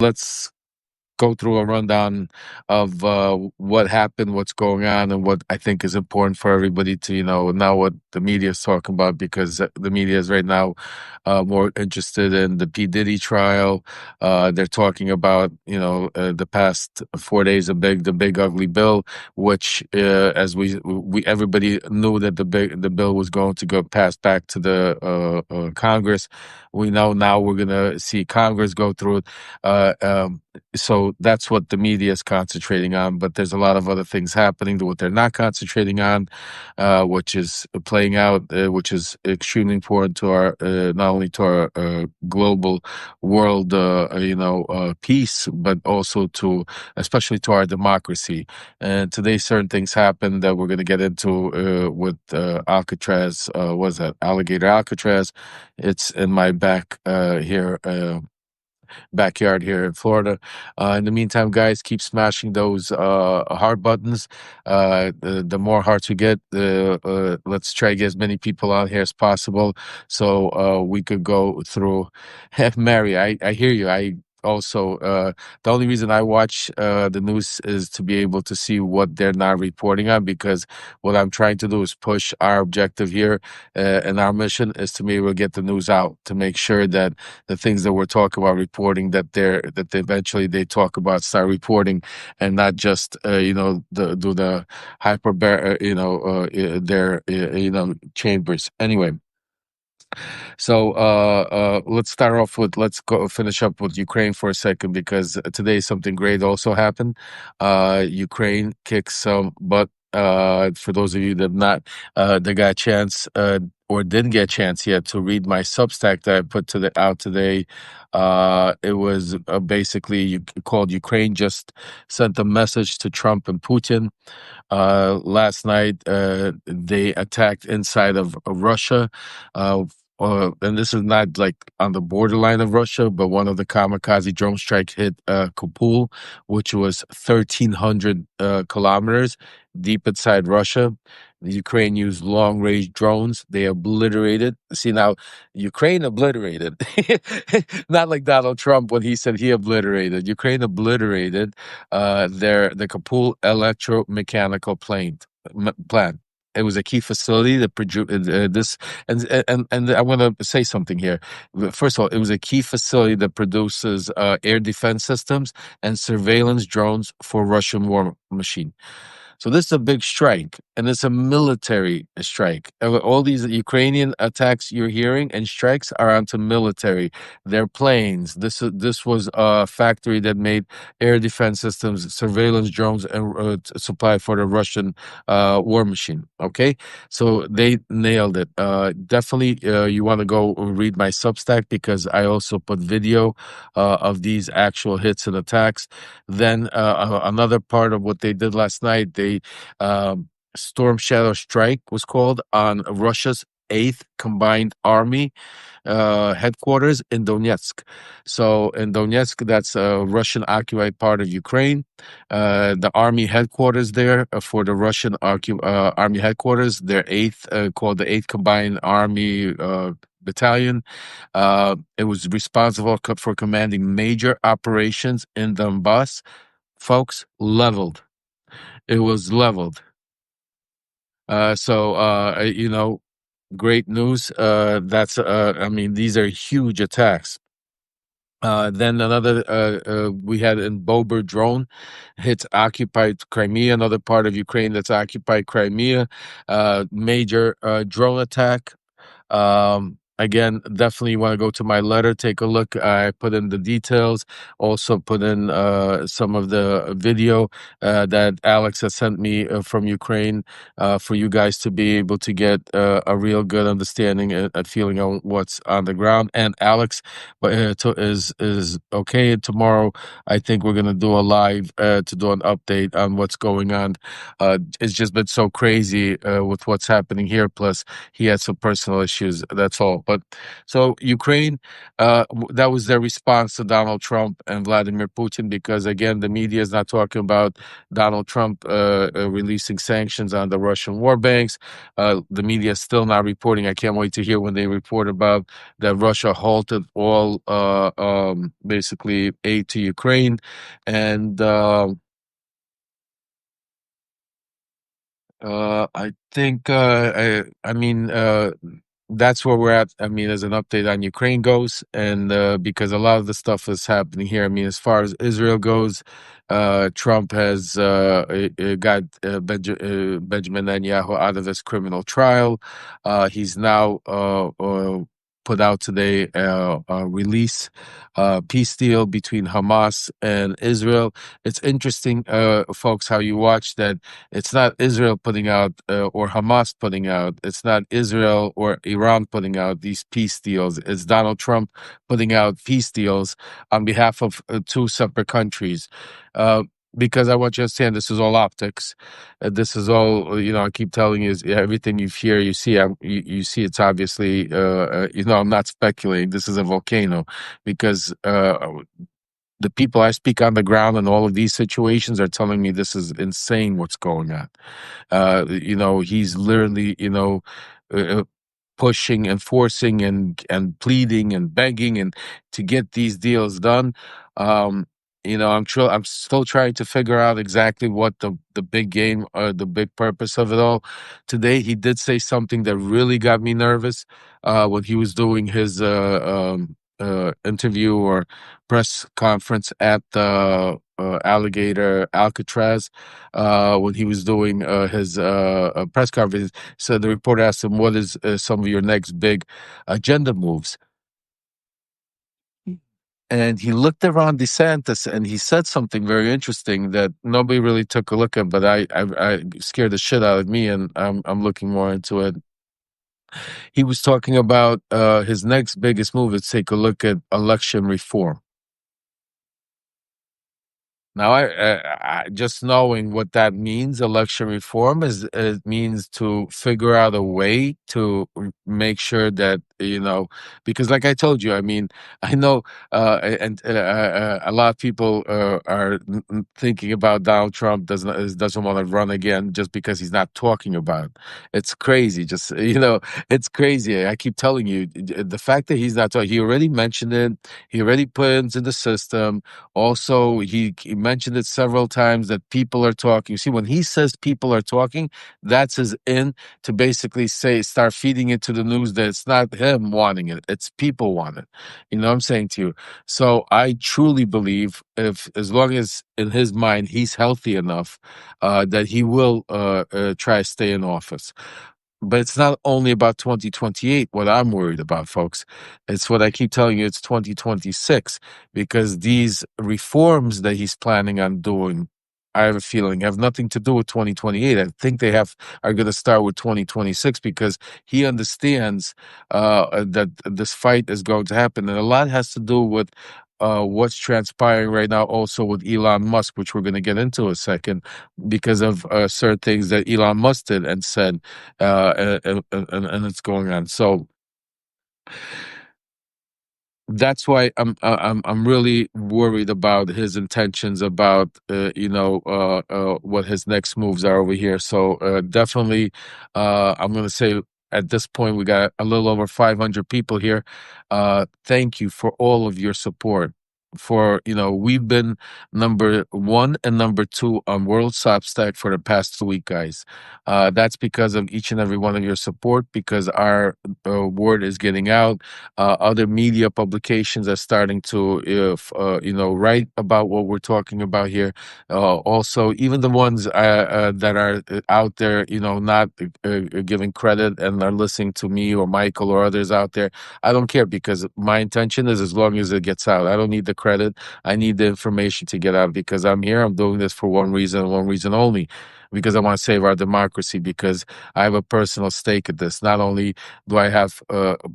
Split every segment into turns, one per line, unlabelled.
let's go through a rundown of what happened, what's going on, and what I think is important for everybody to, now what the media is talking about, because the media is right now more interested in the P. Diddy trial. They're talking about, the past 4 days, the big ugly bill, which, as we everybody knew that the bill was going to go passed back to the Congress. We know now we're gonna see Congress go through it. So that's what the media is concentrating on, but there's a lot of other things happening to what they're not concentrating on, which is playing out, which is extremely important to our not only to our global world, peace, but also to, especially to our democracy. And today, certain things happen that we're going to get into with Alcatraz. Was that Alligator Alcatraz? It's in my here. Backyard here in Florida. In the meantime, guys, keep smashing those heart buttons. The more hearts we get, let's try to get as many people on here as possible, so we could go through. Mary, I hear you. I also, the only reason I watch the news is to be able to see what they're not reporting on, because what I'm trying to do is push our objective here, and our mission is to be able to get the news out, to make sure that the things that we're talking about reporting, that they eventually they talk about, start reporting, and not just do the hyperbar their chambers. Anyway, so let's start off with, let's go finish up with Ukraine for a second, because today something great also happened. Ukraine kicks some butt. For those of you that not that got a chance or didn't get a chance yet to read my Substack that I put out today, it was basically called "Ukraine Just Sent a Message to Trump and Putin." Last night, they attacked inside of Russia. And this is not like on the borderline of Russia, but one of the kamikaze drone strike hit Kupul, which was 1,300 kilometers deep inside Russia. The Ukraine used long-range drones. They obliterated. See, now, Ukraine obliterated. Not like Donald Trump when he said he obliterated. Ukraine obliterated the Kapul electromechanical plant. It was a key facility that produced this, and I want to say something here. First of all, it was a key facility that produces air defense systems and surveillance drones for Russian war machine. So this is a big strike, and it's a military strike. All these Ukrainian attacks you're hearing and strikes are onto military. They're planes. This was a factory that made air defense systems, surveillance drones, and supply for the Russian war machine. Okay, so they nailed it. Definitely, you want to go read my Substack, because I also put video of these actual hits and attacks. Then another part of what they did last night, they Storm Shadow Strike was called on Russia's 8th Combined Army headquarters in Donetsk. So in Donetsk, that's a Russian occupied part of Ukraine. The army headquarters there for the Russian army headquarters, their 8th, called the 8th Combined Army Battalion. It was responsible for commanding major operations in Donbass. Folks, leveled. It was leveled. Great news. I mean, these are huge attacks. Then another, we had in Bober drone hits occupied Crimea, another part of Ukraine that's occupied Crimea. Major drone attack. Again, definitely want to go to my letter, take a look. I put in the details, also put in some of the video that Alex has sent me from Ukraine, for you guys to be able to get a real good understanding and feeling on what's on the ground. And Alex is okay. And tomorrow, I think we're gonna do a live to do an update on what's going on. It's just been so crazy with what's happening here. Plus, he had some personal issues. That's all. But so Ukraine, that was their response to Donald Trump and Vladimir Putin, because again, the media is not talking about Donald Trump releasing sanctions on the Russian war banks. The media is still not reporting. I can't wait to hear when they report about that Russia halted all basically aid to Ukraine. And I think, I mean, that's where we're at. I mean, as an update on Ukraine goes, and because a lot of the stuff is happening here. I mean, as far as Israel goes, Trump has got Benjamin Netanyahu out of this criminal trial. He's now put out today a release peace deal between Hamas and Israel. It's interesting, folks, how you watch that. It's not Israel putting out or Hamas putting out. It's not Israel or Iran putting out these peace deals. It's Donald Trump putting out peace deals on behalf of two separate countries. Uh, because I want you to understand, this is all optics. This is all, I keep telling you, is everything you hear, you see, you see it's obviously, I'm not speculating. This is a volcano because the people I speak on the ground in all of these situations are telling me this is insane what's going on. He's literally, uh, pushing and forcing and pleading and begging and to get these deals done. Um, I'm still trying to figure out exactly what the big game, the big purpose of it all. Today, he did say something that really got me nervous when he was doing his interview or press conference at the Alligator Alcatraz when he was doing his press conference. So the reporter asked him, "What is some of your next big agenda moves?" And he looked at Ron DeSantis and he said something very interesting that nobody really took a look at, but I scared the shit out of me, and I'm looking more into it. He was talking about his next biggest move is take a look at election reform. Now, I just knowing what that means, election reform is it means to figure out a way to make sure that because like I told you, I mean, I know, and a lot of people are thinking about Donald Trump doesn't want to run again just because he's not talking about it. It's crazy, just it's crazy. I keep telling you, the fact that he's not talking, he already mentioned it, he already put it into the system. Also, he mentioned it several times that people are talking. You see, when he says people are talking, that's his in to basically start feeding it to the news that it's not him wanting it, it's people want it. You know what I'm saying to you? So I truly believe if, as long as in his mind he's healthy enough, that he will try to stay in office. But it's not only about 2028, what I'm worried about, folks. It's what I keep telling you, it's 2026, because these reforms that he's planning on doing, I have a feeling, have nothing to do with 2028. I think they are going to start with 2026 because he understands that this fight is going to happen. And a lot has to do with what's transpiring right now also with Elon Musk, which we're going to get into in a second, because of certain things that Elon Musk did and said, and it's going on. So that's why I'm really worried about his intentions about what his next moves are over here. So definitely, I'm going to say at this point we got a little over 500 people here. Thank you for all of your support. For we've been number one and number two on World Substack for the past 2 weeks, guys. That's because of each and every one of your support. Because our word is getting out. Other media publications are starting to, write about what we're talking about here. Also, even the ones that are out there, not giving credit and are listening to me or Michael or others out there. I don't care, because my intention is as long as it gets out. I don't need the credit. I need the information to get out, because I'm here. I'm doing this for one reason and one reason only. because I want to save our democracy, because I have a personal stake at this. Not only do I have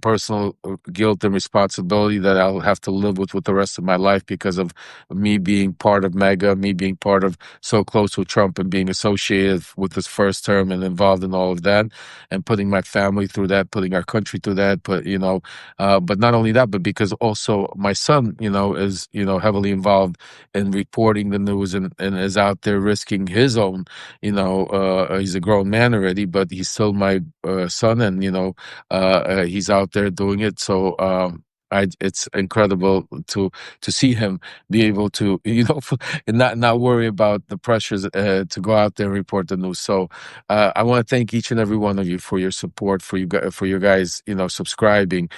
personal guilt and responsibility that I'll have to live with the rest of my life because of me being part of MAGA, me being part of so close with Trump and being associated with his first term and involved in all of that, and putting my family through that, putting our country through that. But not only that, but because also my son, is heavily involved in reporting the news, and is out there risking his own. He's a grown man already, but he's still my son, and he's out there doing it. So. It's incredible to see him be able to, and not worry about the pressures to go out there and report the news. So I want to thank each and every one of you for your support, for your guys, subscribing,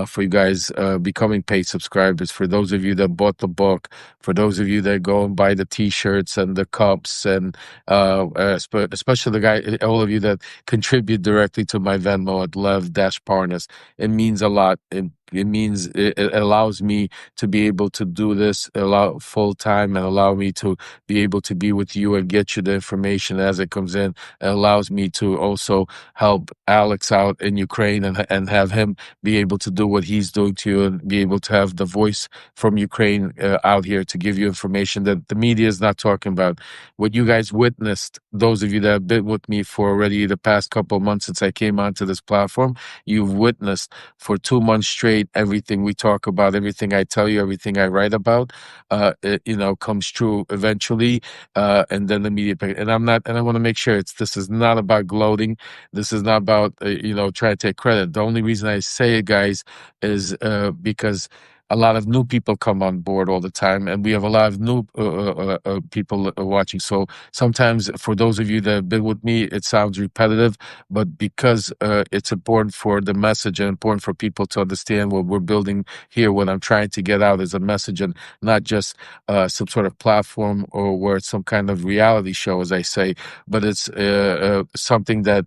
for you guys becoming paid subscribers, for those of you that bought the book, for those of you that go and buy the T-shirts and the cups, and especially all of you that contribute directly to my Venmo at Lev-Parnas. It means a lot. It means it allows me to be able to do this allow full time, and allow me to be able to be with you and get you the information as it comes in. It allows me to also help Alex out in Ukraine, and have him be able to do what he's doing to you, and be able to have the voice from Ukraine out here to give you information that the media is not talking about. What you guys witnessed, those of you that have been with me for already the past couple of months since I came onto this platform, you've witnessed for 2 months straight everything we talk about, everything I tell you, everything I write about, comes true eventually. And then the media, and I want to make sure this is not about gloating. This is not about, trying to take credit. The only reason I say it, guys, is because a lot of new people come on board all the time, and we have a lot of new people watching. So sometimes, for those of you that have been with me, it sounds repetitive, but because it's important for the message, and important for people to understand what we're building here, what I'm trying to get out is a message, and not just some sort of platform, or where it's some kind of reality show, as I say, but it's something that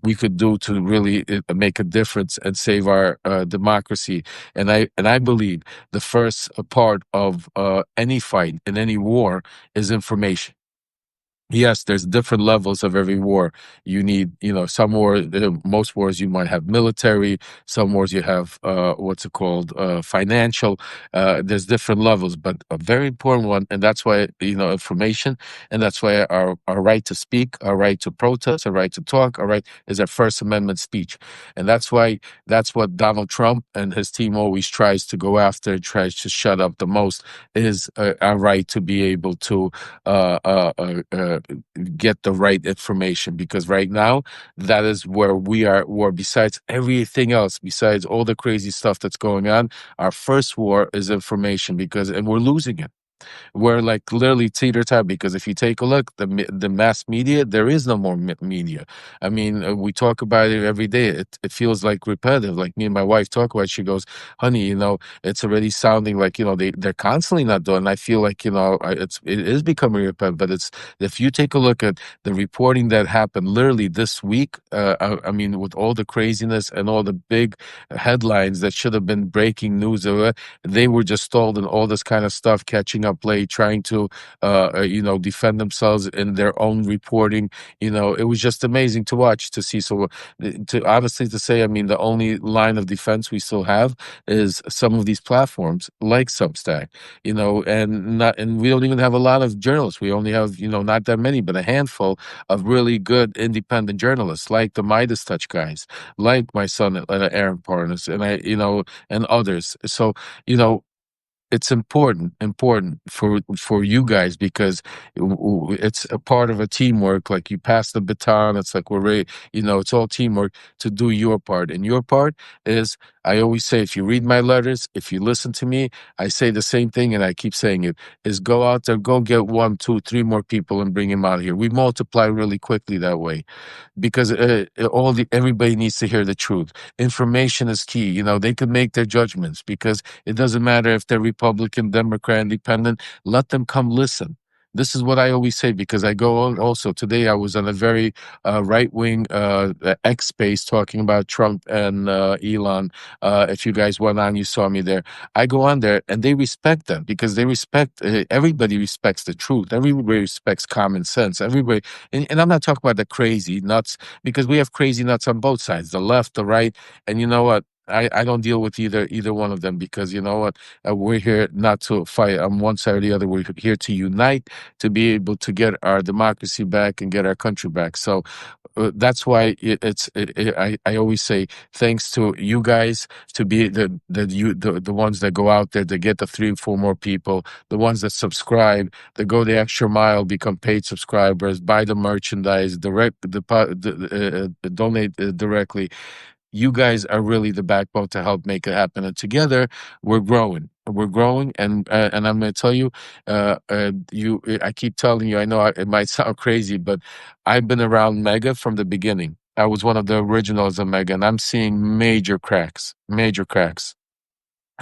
we could do to really make a difference and save our democracy. And I believe the first part of any fight in any war is information. Yes, there's different levels of every war. You need, some wars, most wars you might have military, some wars you have, what's it called, financial. There's different levels, but a very important one, and that's why, information, and that's why our right to speak, our right to protest, our right to talk, our right is our First Amendment speech. And that's what Donald Trump and his team always tries to go after, tries to shut up the most, is our right to be able to get the right information, because right now that is where we are war. Besides everything else, besides all the crazy stuff that's going on, our first war is information, and we're losing it. We're like literally teeter-totter, because if you take a look, the mass media, there is no more media. I mean, we talk about it every day. It feels like repetitive. Like me and my wife talk about it. She goes, honey, it's already sounding like, they're constantly not doing. I feel like, it is becoming repetitive. But if you take a look at the reporting that happened literally this week, I mean, with all the craziness and all the big headlines that should have been breaking news, they were just stalled, and all this kind of stuff catching up late, trying to defend themselves in their own reporting. It was just amazing to watch, to see. So to honestly to say, I mean, the only line of defense we still have is some of these platforms like Substack, and we don't even have a lot of journalists. We only have, not that many, but a handful of really good independent journalists, like the Midas Touch guys, like my son, Aaron Parnas, and others. So, it's important for you guys, because it's a part of a teamwork. Like, you pass the baton, it's like we're ready, it's all teamwork to do your part. And your part is, I always say, if you read my letters, if you listen to me, I say the same thing, and I keep saying it, is go out there, go get 1, 2, 3 more people and bring them out here. We multiply really quickly that way, because everybody needs to hear the truth. Information is key. They can make their judgments, because it doesn't matter if they're Republican, Democrat, Independent. Let them come listen. This is what I always say because I go on also today. I was on a very right wing X space talking about Trump and Elon. If you guys went on, you saw me there. I go on there and they respect them because they respect everybody respects the truth. Everybody respects common sense. Everybody, and I'm not talking about the crazy nuts because we have crazy nuts on both sides, the left, the right, and you know what? I don't deal with either one of them because you know what, we're here not to fight on one side or the other. We're here to unite, to be able to get our democracy back and get our country back. So that's why I always say thanks to you guys to be the ones that go out there to get the 3 or 4 more people, the ones that subscribe, that go the extra mile, become paid subscribers, buy the merchandise, donate directly. You guys are really the backbone to help make it happen. And together, we're growing. We're growing, and I'm going to tell you, I keep telling you. I know it might sound crazy, but I've been around Mega from the beginning. I was one of the originals of Mega, and I'm seeing major cracks, major cracks.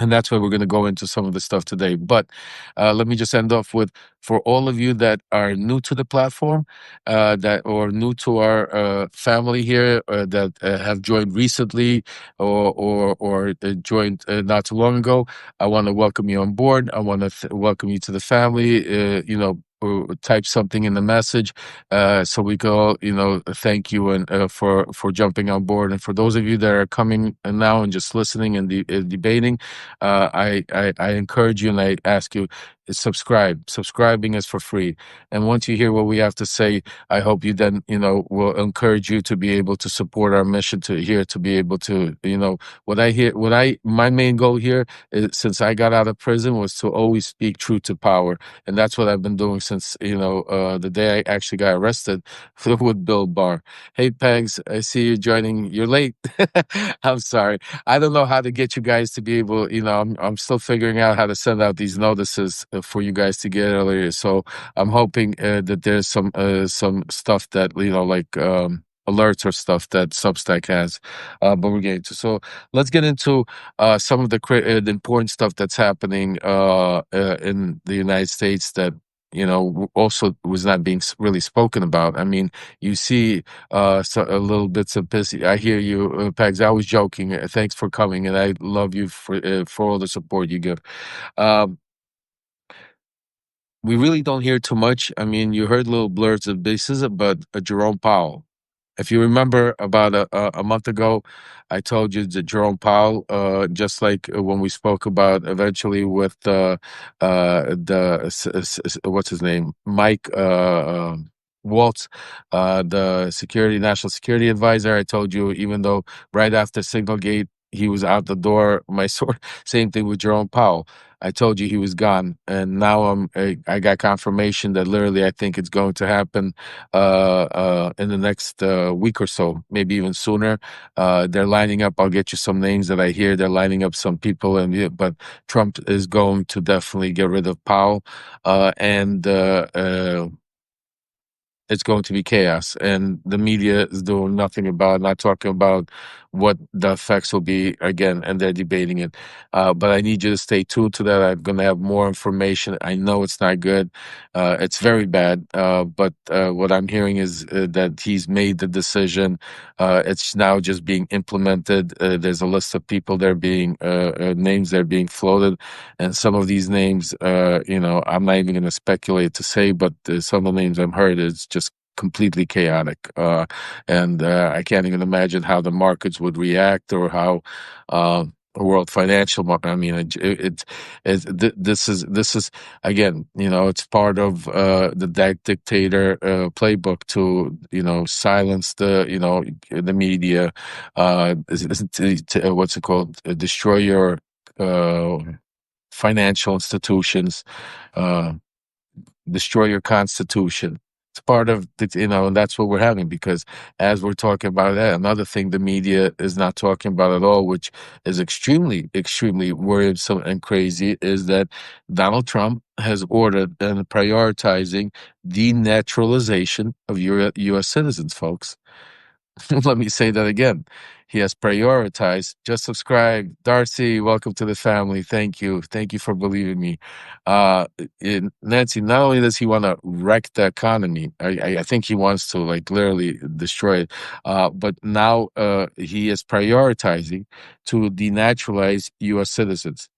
And that's why we're going to go into some of the stuff today. But let me just end off with, for all of you that are new to the platform, that or new to our family here, that have joined recently or joined not too long ago, I want to welcome you on board. I want to welcome you to the family. Type something in the message so we can all, thank you and for jumping on board. And for those of you that are coming now and just listening and debating. I encourage you and I ask you, subscribe. Subscribing is for free. And once you hear what we have to say, I hope you then, will encourage you to be able to support our mission to be able to, my main goal here is, since I got out of prison, was to always speak truth to power. And that's what I've been doing since, the day I actually got arrested with Bill Barr. Hey, Pegs, I see you joining. You're late. I'm sorry. I don't know how to get you guys to be able, I'm still figuring out how to send out these notices for you guys to get earlier. So I'm hoping that there's some stuff that, like alerts or stuff that Substack has. But we're getting to. So let's get into some of the important stuff that's happening in the United States that, also was not being really spoken about. I mean, you see a little bits of pissy. I hear you, Pegs. I was joking. Thanks for coming, and I love you for all the support you give. Um, we really don't hear too much. I mean, you heard little blurs of this, but Jerome Powell. If you remember, about a month ago, I told you that Jerome Powell, just like when we spoke about eventually with what's his name, Mike Waltz, the national security advisor. I told you, even though right after Signalgate he was out the door, my sort same thing with Jerome Powell. I told you he was gone, and now I got confirmation that literally I think it's going to happen in the next week or so, maybe even sooner. They're lining up. I'll get you some names that I hear. They're lining up some people, and yeah, but Trump is going to definitely get rid of Powell, and it's going to be chaos, and the media is doing nothing about, not talking about what the effects will be again, and they're debating it. But I need you to stay tuned to that. I'm going to have more information. I know it's not good. It's very bad. But what I'm hearing is that he's made the decision. It's now just being implemented. There's a list of people that are being names that are being floated, and some of these names, I'm not even going to speculate to say, but some of the names I've heard is just completely chaotic, and I can't even imagine how the markets would react or how world financial market. I mean, this is again, it's part of the dictator playbook to silence the media, what's it called, destroy your uh, financial institutions, uh, destroy your constitution. It's part of and that's what we're having, because as we're talking about that, another thing the media is not talking about at all, which is extremely, extremely worrisome and crazy, is that Donald Trump has ordered and prioritizing denaturalization of U.S. citizens, folks. Let me say that again. He has prioritized. Just subscribe. Darcy, welcome to the family. Thank you. Thank you for believing me. Nancy, not only does he want to wreck the economy, I think he wants to like literally destroy it. But now he is prioritizing to denaturalize US citizens.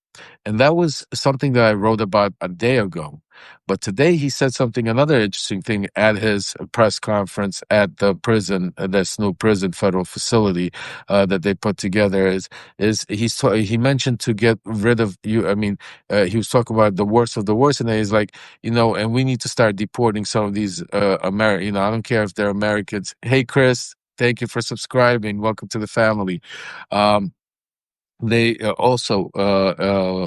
And that was something that I wrote about a day ago. But today he said something, another interesting thing at his press conference at the prison, this new prison federal facility that they put together he mentioned to get rid of you. I mean, he was talking about the worst of the worst, and he's like, and we need to start deporting some of these I don't care if they're Americans. Hey, Chris, thank you for subscribing. Welcome to the family. Um, they also,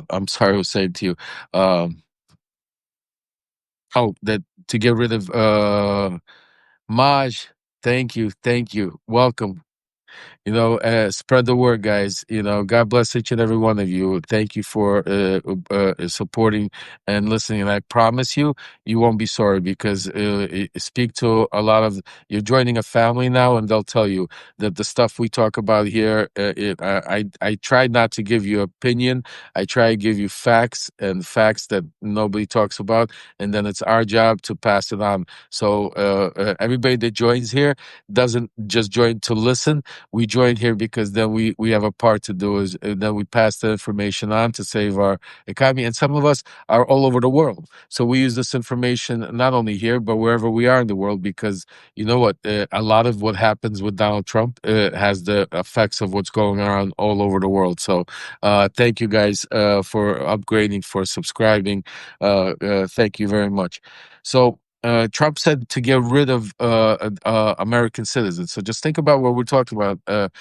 I'm sorry, I was saying to you, um, that to get rid of Maj. Thank you, welcome. Spread the word, guys. God bless each and every one of you. Thank you for supporting and listening. And I promise you, you won't be sorry because speak to a lot of you're joining a family now, and they'll tell you that the stuff we talk about here. I try not to give you opinion. I try to give you facts and facts that nobody talks about, and then it's our job to pass it on. So everybody that joins here doesn't just join to listen. We join here because then we have a part to do is then we pass the information on to save our economy. And some of us are all over the world, so we use this information not only here but wherever we are in the world, because you know what, a lot of what happens with Donald Trump has the effects of what's going on all over the world. So thank you guys for upgrading, for subscribing. Thank you very much. So Trump said to get rid of American citizens. So just think about what we're talking about.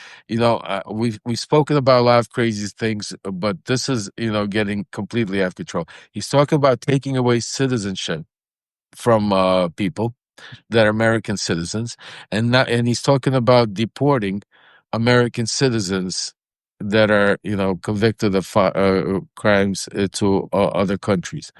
We've spoken about a lot of crazy things, but this is getting completely out of control. He's talking about taking away citizenship from people that are American citizens, and he's talking about deporting American citizens that are convicted of crimes to other countries.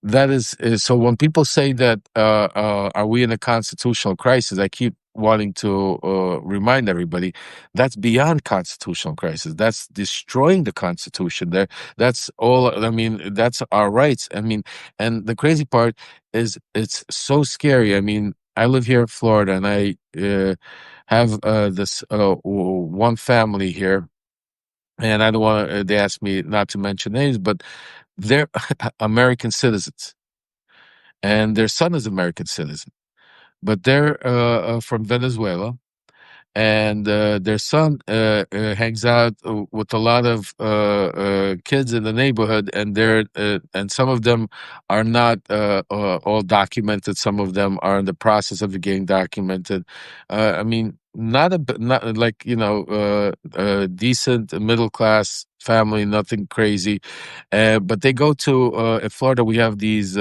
That is so when people say that are we in a constitutional crisis, I keep wanting to remind everybody that's beyond constitutional crisis. That's destroying the Constitution. That's all. I mean, that's our rights. I mean, and the crazy part is it's so scary. I mean, I live here in Florida, and I have this one family here, and I don't want to. They asked me not to mention names, but they're American citizens, and their son is American citizen, but they're from Venezuela, and their son hangs out with a lot of kids in the neighborhood, and and some of them are not all documented. Some of them are in the process of getting documented. I mean, not like decent middle class family, nothing crazy, but they go to in Florida. We have these.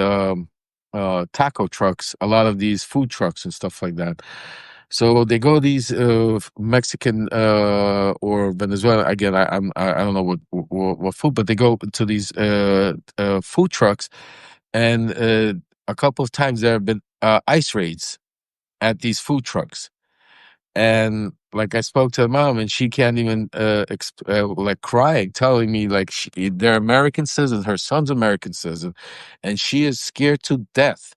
Taco trucks, a lot of these food trucks and stuff like that. So they go these Mexican or Venezuela again. I don't know what food, but they go to these food trucks, and a couple of times there have been ice raids at these food trucks. And like I spoke to the mom, and she can't even like crying, telling me like they're American citizens. Her son's American citizen, and she is scared to death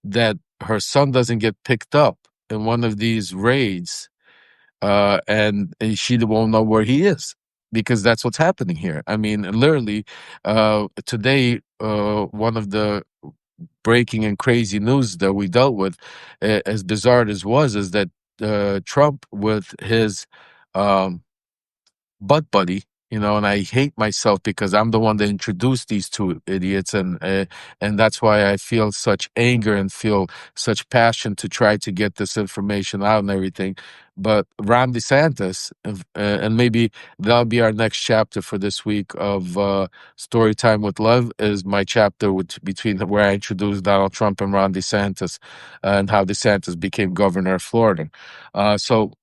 that her son doesn't get picked up in one of these raids, and she won't know where he is, because that's what's happening here. I mean, literally, today, one of the breaking and crazy news that we dealt with, as bizarre as was, is that Trump with his um, butt buddy, and I hate myself because I'm the one that introduced these two idiots, and that's why I feel such anger and feel such passion to try to get this information out and everything. But Ron DeSantis, and maybe that'll be our next chapter for this week of Story Time with Lev, is my chapter between where I introduced Donald Trump and Ron DeSantis, and how DeSantis became governor of Florida. So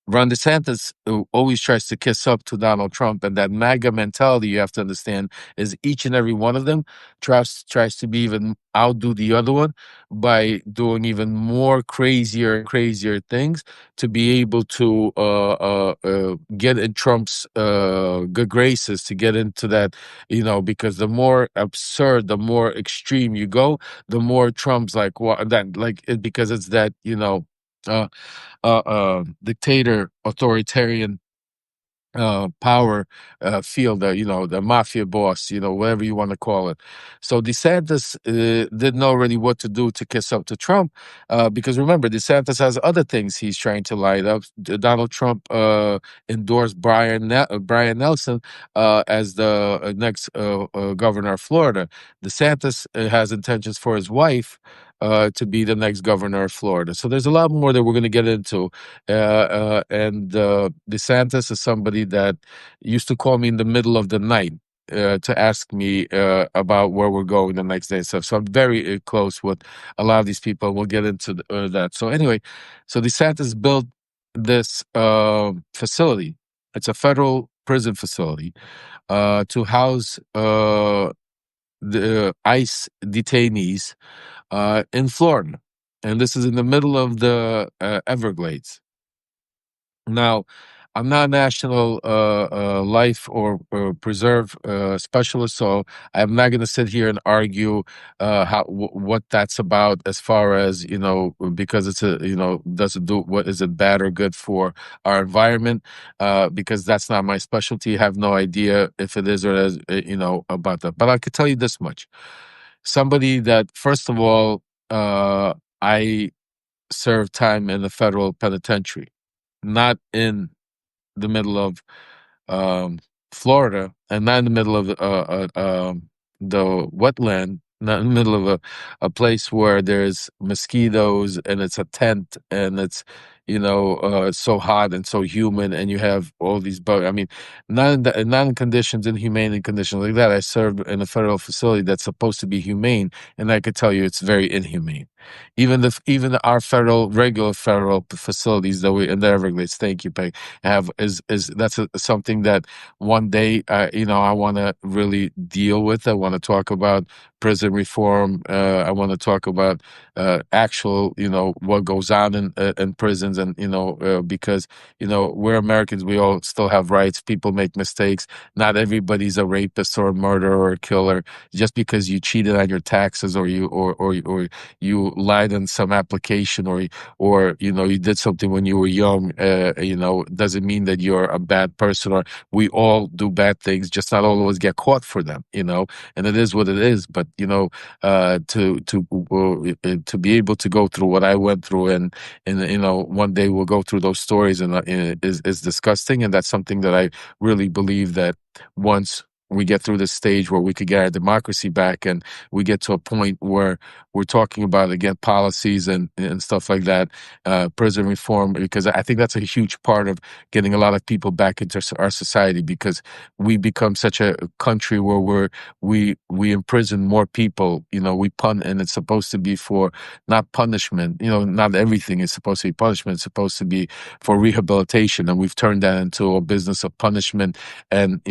Ron DeSantis always tries to kiss up to Donald Trump, and that MAGA mentality, you have to understand, is each and every one of them tries to be even outdo the other one by doing even more crazier and crazier things to be able to get in Trump's good graces, to get into that, because the more absurd, the more extreme you go, the more Trump's like, what that, like it, because it's that, uh, dictator, authoritarian power field, the mafia boss, whatever you want to call it. So DeSantis didn't know really what to do to kiss up to Trump, because remember, DeSantis has other things he's trying to light up. Donald Trump endorsed Brian Nelson as the next governor of Florida. DeSantis has intentions for his wife to be the next governor of Florida. So there's a lot more that we're going to get into. And DeSantis is somebody that used to call me in the middle of the night to ask me about where we're going the next day and stuff. So I'm very close with a lot of these people. We'll get into that. So anyway, so DeSantis built this facility. It's a federal prison facility to house the ICE detainees in Florida. And this is in the middle of the Everglades. Now, I'm not a national life or preserve specialist, so I'm not going to sit here and argue what that's about as far as, because it's does it do, what is it bad or good for our environment? Because that's not my specialty. I have no idea if it is or is, about that. But I could tell you this much: somebody that, first of all, I served time in the federal penitentiary, not in the middle of um, Florida, and not in the middle of the wetland, not in the middle of a place where there's mosquitoes and it's a tent and it's it's so hot and so humid and you have all these bugs. I mean, not in conditions, inhumane conditions like that. I served in a federal facility that's supposed to be humane, and I could tell you it's very inhumane. Even our regular federal facilities that we in the Everglades, thank you, Peg, have is that's something that one day I want to really deal with. I want to talk about prison reform. I want to talk about actual what goes on in prisons, and because we're Americans, we all still have rights. People make mistakes. Not everybody's a rapist or a murderer or a killer. Just because you cheated on your taxes, or or you lied on some application, or you did something when you were young, doesn't mean that you're a bad person. Or we all do bad things, just not all of us get caught for them, and it is what it is. But to be able to go through what I went through, and one day we'll go through those stories, and is disgusting. And that's something that I really believe that once we get through this stage where we could get our democracy back, and we get to a point where we're talking about, again, policies and stuff like that, prison reform, because I think that's a huge part of getting a lot of people back into our society, because we become such a country where we imprison more people. And it's supposed to be for not punishment. Not everything is supposed to be punishment. It's supposed to be for rehabilitation, and we've turned that into a business of punishment, and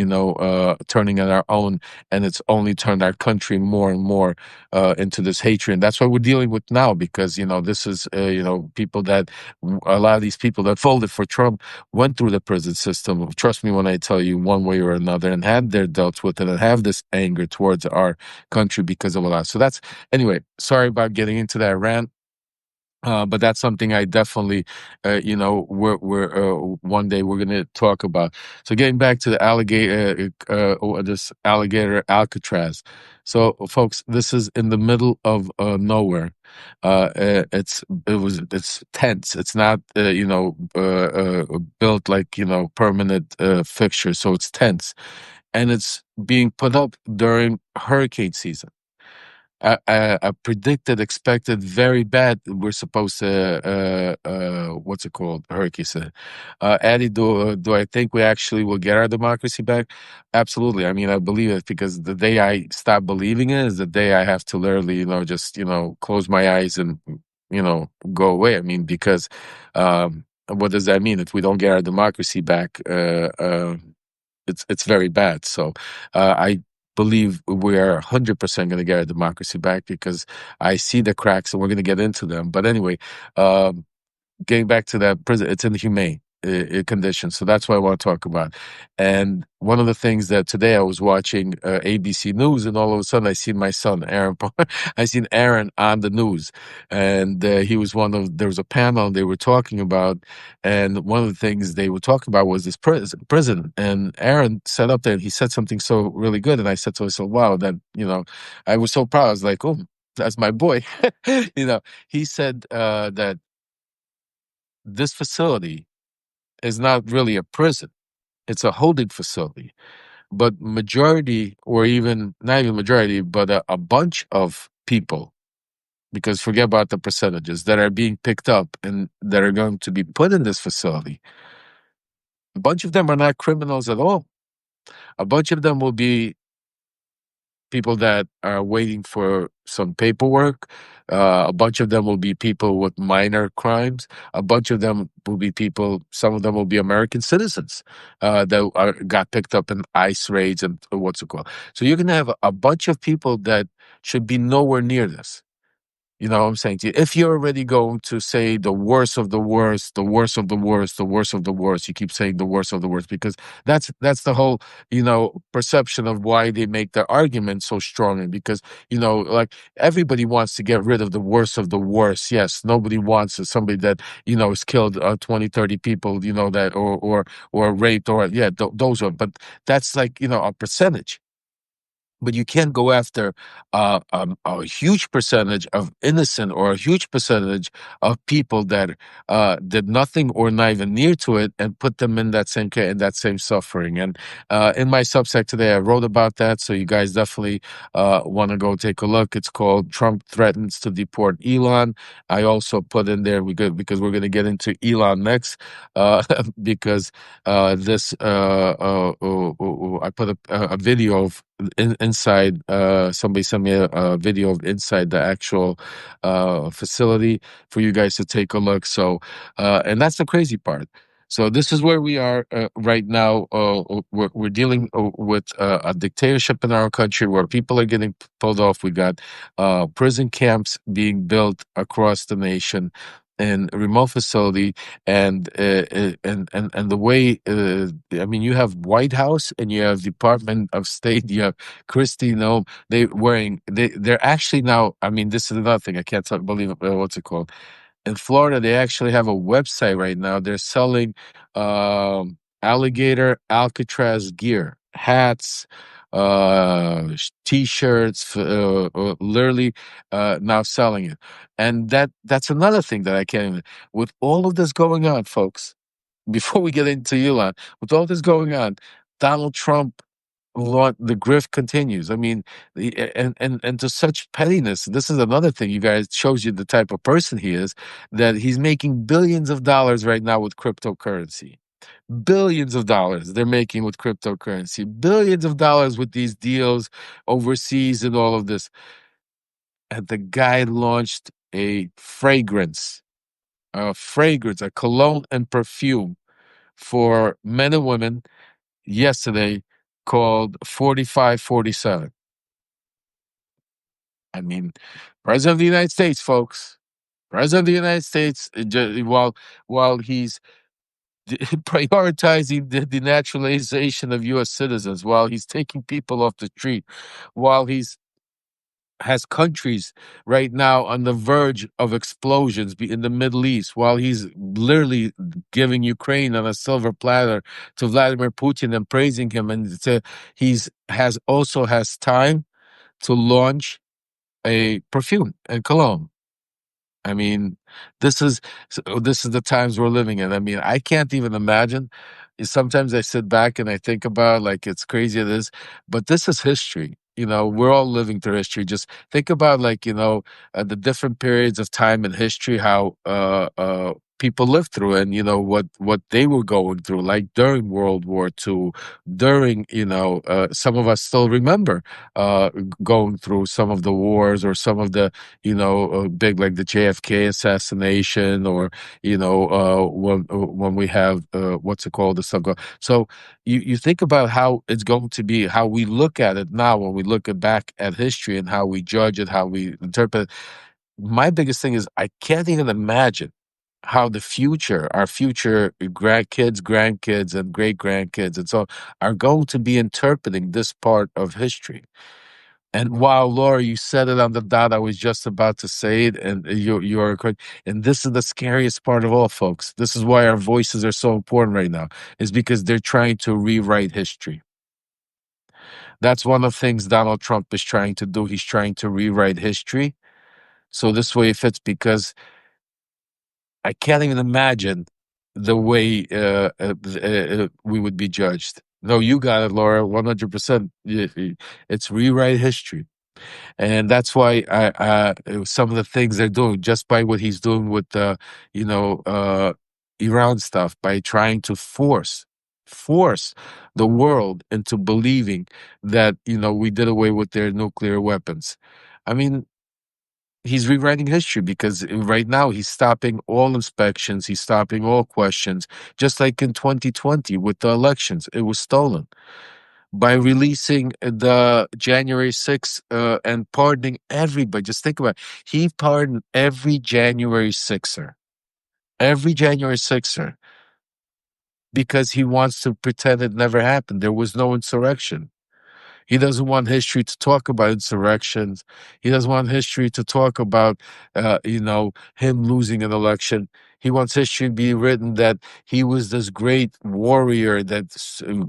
turning on our own, and it's only turned our country more and more into this hatred. And that's what we're dealing with now, because this is people that a lot of these people that voted for Trump went through the prison system. Trust me when I tell you, one way or another, and had their dealt with it, and have this anger towards our country because of a lot. So that's, anyway, sorry about getting into that rant. But that's something I definitely, we're one day we're going to talk about. So getting back to the alligator, this alligator Alcatraz. So, folks, this is in the middle of nowhere. It's tense. It's not built like permanent fixture. So it's tense, and it's being put up during hurricane season. I predicted, expected very bad. We're supposed to, what's it called? Hurricane season. Addie, do I think we actually will get our democracy back? Absolutely. I mean, I believe it, because the day I stop believing it is the day I have to literally, just, close my eyes and, go away. I mean, because, what does that mean? If we don't get our democracy back, it's very bad. So I believe we are 100% going to get our democracy back because I see the cracks and we're going to get into them. But anyway, um, getting back to that prison, it's inhumane condition. So that's what I want to talk about. And one of the things that today I was watching ABC News, and all of a sudden I seen my son Aaron. I seen Aaron on the news, and he was one of. There was a panel they were talking about, and one of the things they were talking about was this prison. And Aaron sat up there and he said something so really good, and I said to myself, "Wow, that I was so proud. I was like, oh." That's my boy. He said that this facility is not really a prison. It's a holding facility. But majority, or even not even majority, but a bunch of people, because forget about the percentages that are being picked up and that are going to be put in this facility, a bunch of them are not criminals at all. A bunch of them will be people that are waiting for some paperwork. A bunch of them will be people with minor crimes. A bunch of them will be people, some of them will be American citizens got picked up in ICE raids and what's it called. So you're going to have a bunch of people that should be nowhere near this. You know what I'm saying to you? If you're already going to say the worst of the worst, the worst of the worst, the worst of the worst, you keep saying the worst of the worst because that's the whole, perception of why they make their argument so strongly. Because, like everybody wants to get rid of the worst of the worst. Yes, nobody wants somebody that, has killed 20, 30 people, that or raped or yeah, those are, but that's like, a percentage, but you can't go after a huge percentage of innocent or a huge percentage of people that did nothing or not even near to it and put them in that same in that same suffering. And in my Substack today, I wrote about that, so you guys definitely want to go take a look. It's called "Trump Threatens to Deport Elon." I also put in there because we're going to get into Elon next, because this I put a video of inside somebody sent me a video of inside the actual facility for you guys to take a look. So and that's the crazy part. So this is where we are right now. We're dealing with a dictatorship in our country where people are getting pulled off. We got prison camps being built across the nation in a remote facility, and the way I mean, you have White House and you have Department of State, you have Christie, they're actually now, I mean, this is another thing I can't believe what's it called, in Florida, they actually have a website right now. They're selling alligator Alcatraz gear, hats, t-shirts, literally now selling it. And that's another thing that I can't even, with all of this going on, folks, before we get into Elon, with all this going on, Donald Trump, the grift continues. I mean, and to such pettiness. This is another thing, you guys, shows you the type of person he is. That he's making billions of dollars right now with cryptocurrency. Billions of dollars they're making with cryptocurrency. Billions of dollars with these deals overseas and all of this. And the guy launched a cologne and perfume for men and women yesterday called 4547. I mean, President of the United States, folks. President of the United States, while he's prioritizing the denaturalization of U.S. citizens, while he's taking people off the street, while he's has countries right now on the verge of explosions in the Middle East, while he's literally giving Ukraine on a silver platter to Vladimir Putin and praising him, and has time to launch a perfume and cologne. I mean, this is the times we're living in. I mean, I can't even imagine. Sometimes I sit back and I think about, like, it's crazy it is, but this is history. We're all living through history. Just think about, like, the different periods of time in history, how people lived through, and what they were going through, like during World War II, during some of us still remember going through some of the wars, or some of the big, like the JFK assassination, or when we have what's it called, the stuff so you think about how it's going to be, how we look at it now when we look back at history, and how we judge it, how we interpret it. My biggest thing is, I can't even imagine how the future, our future grandkids, and great grandkids, and so are going to be interpreting this part of history. And wow, Laura, you said it on the dot. I was just about to say it, and you are correct. And this is the scariest part of all, folks. This is why our voices are so important right now, is because they're trying to rewrite history. That's one of the things Donald Trump is trying to do. He's trying to rewrite history. So this way it fits, because I can't even imagine the way we would be judged. No, you got it, Laura, 100%. It's rewrite history. And that's why some of the things they're doing, just by what he's doing with you know, uh, Iran stuff, by trying to force the world into believing that we did away with their nuclear weapons. I mean, he's rewriting history, because right now he's stopping all inspections, he's stopping all questions, just like in 2020 with the elections. It was stolen by releasing the January 6th and pardoning everybody. Just think about it. He pardoned every January 6er, because he wants to pretend it never happened. There was no insurrection. He doesn't want history to talk about insurrections. He doesn't want history to talk about, him losing an election. He wants history to be written that he was this great warrior that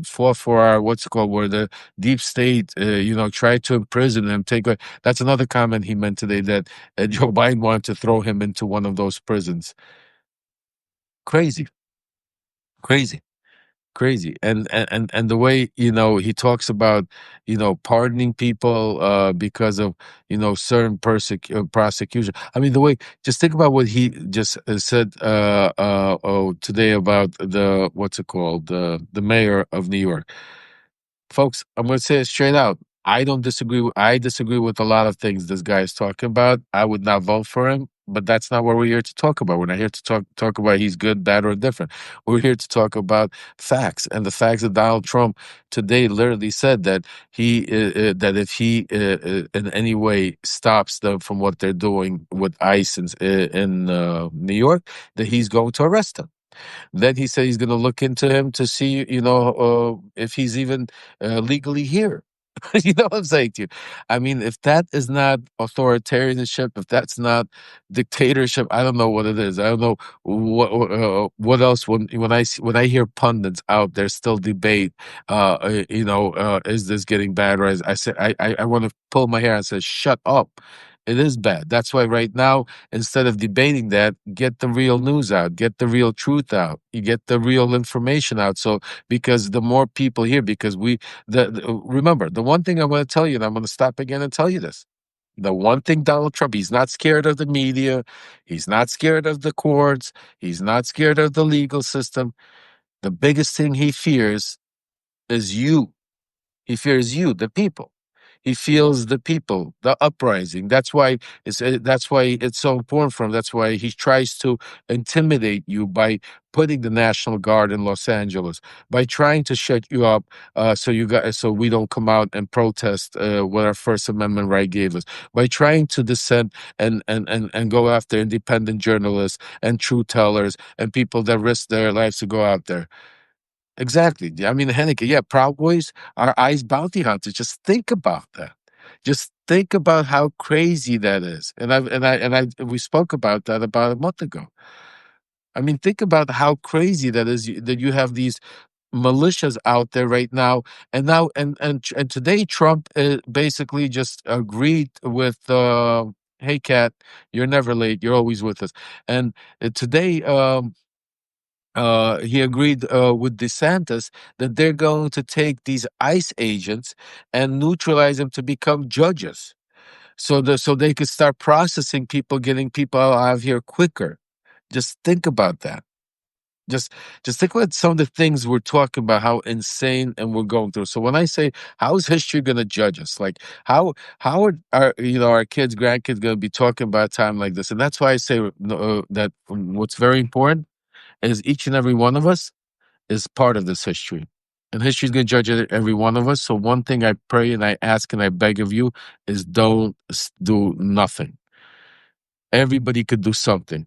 fought for our, what's it called, where the deep state, tried to imprison him, take away. That's another comment he meant today, that Joe Biden wanted to throw him into one of those prisons. Crazy, crazy. Crazy. And the way he talks about pardoning people because of certain prosecution. I mean, the way, just think about what he just said today about the, what's it called, the mayor of New York. Folks, I'm going to say it straight out. I disagree with a lot of things this guy is talking about. I would not vote for him, but that's not what we're here to talk about. We're not here to talk about he's good, bad, or different. We're here to talk about facts, and the facts that Donald Trump today literally said that that if he in any way stops them from what they're doing with ICE in New York, that he's going to arrest them. Then he said he's going to look into him to see, if he's even legally here. You know what I'm saying to you? I mean, if that is not authoritarianship, if that's not dictatorship, I don't know what it is. I don't know what else. When I hear pundits out there still debate, is this getting bad? Or I said, I want to pull my hair and say, shut up. It is bad. That's why right now, instead of debating that, get the real news out, get the real truth out, you get the real information out. So, because the more people here, because remember, the one thing I'm going to tell you, and I'm going to stop again and tell you this. The one thing Donald Trump, he's not scared of the media, he's not scared of the courts, he's not scared of the legal system. The biggest thing he fears is you. He fears you, the people. He feels the people, the uprising. That's why it's so important for him. That's why he tries to intimidate you by putting the National Guard in Los Angeles, by trying to shut you up, so we don't come out and protest what our First Amendment right gave us, by trying to dissent and go after independent journalists and truth tellers and people that risk their lives to go out there. Exactly. I mean, Henneke, yeah, Proud Boys are ICE bounty hunters. Just think about that. Just think about how crazy that is. We spoke about that about a month ago. I mean, think about how crazy that is, that you have these militias out there right now. And today Trump basically just agreed with hey Cat, you're never late, you're always with us. And today he agreed with DeSantis that they're going to take these ICE agents and neutralize them to become judges, so they could start processing people, getting people out of here quicker. Just think about that. Just just think about some of the things we're talking about, how insane and we're going through. So when I say, how is history going to judge us? Like how are our, our kids, grandkids going to be talking about a time like this? And that's why I say that what's very important is each and every one of us is part of this history. And history is going to judge every one of us. So one thing I pray and I ask and I beg of you is don't do nothing. Everybody could do something.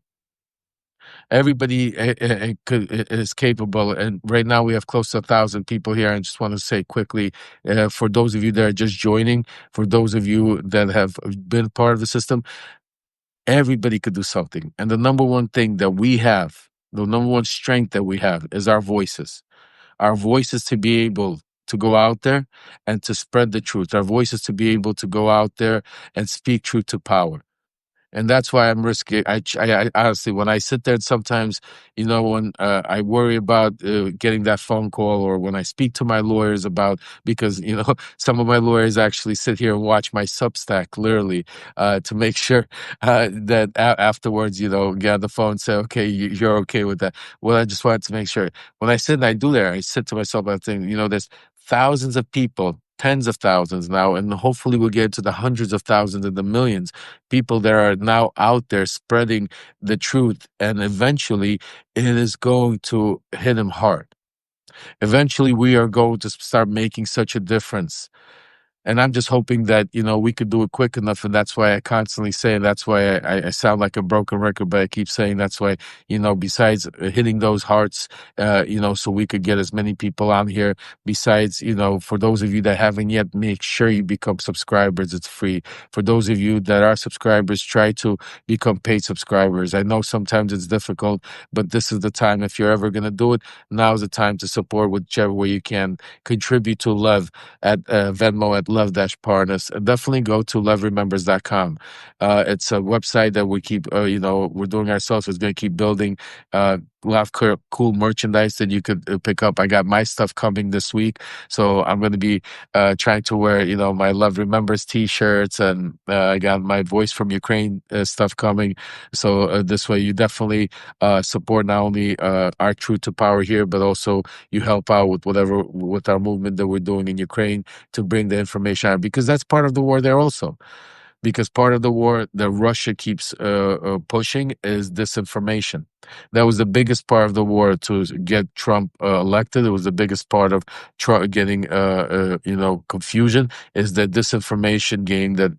Everybody is capable, and right now we have close to 1,000 people here. I just want to say quickly, for those of you that are just joining, for those of you that have been part of the system, everybody could do something. And the number one thing that we have, the number one strength that we have, is our voices. Our voices to be able to go out there and to spread the truth. Our voices to be able to go out there and speak truth to power. And that's why I'm risky. I honestly, when I sit there, and sometimes, when I worry about getting that phone call, or when I speak to my lawyers about, because some of my lawyers actually sit here and watch my Substack literally to make sure that afterwards, get on the phone and say, okay, you're okay with that. Well, I just wanted to make sure when I sit and I do there, I sit to myself, I think, there's thousands of people, tens of thousands now, and hopefully we'll get to the hundreds of thousands and the millions people that are now out there spreading the truth, and eventually it is going to hit them hard. Eventually we are going to start making such a difference, and I'm just hoping that, we could do it quick enough. And that's why I constantly say, and that's why I sound like a broken record, but I keep saying that's why, besides hitting those hearts, so we could get as many people on here. Besides, for those of you that haven't yet, make sure you become subscribers. It's free. For those of you that are subscribers, try to become paid subscribers. I know sometimes it's difficult, but this is the time. If you're ever going to do it, now's the time to support whichever way you can. Contribute to Lev at Venmo at Lev-Parnas. Definitely go to Levremembers.com. It's a website that we keep, we're doing ourselves. It's going to keep building. A lot of cool merchandise that you could pick up. I got my stuff coming this week, so I'm going to be trying to wear, my Levremembers t-shirts, and I got my Voice from Ukraine stuff coming. So this way, you definitely support not only our Truth to Power here, but also you help out with our movement that we're doing in Ukraine to bring the information out, because that's part of the war there also. Because part of the war that Russia keeps pushing is disinformation. That was the biggest part of the war to get Trump elected. It was the biggest part of getting, confusion, is the disinformation game that,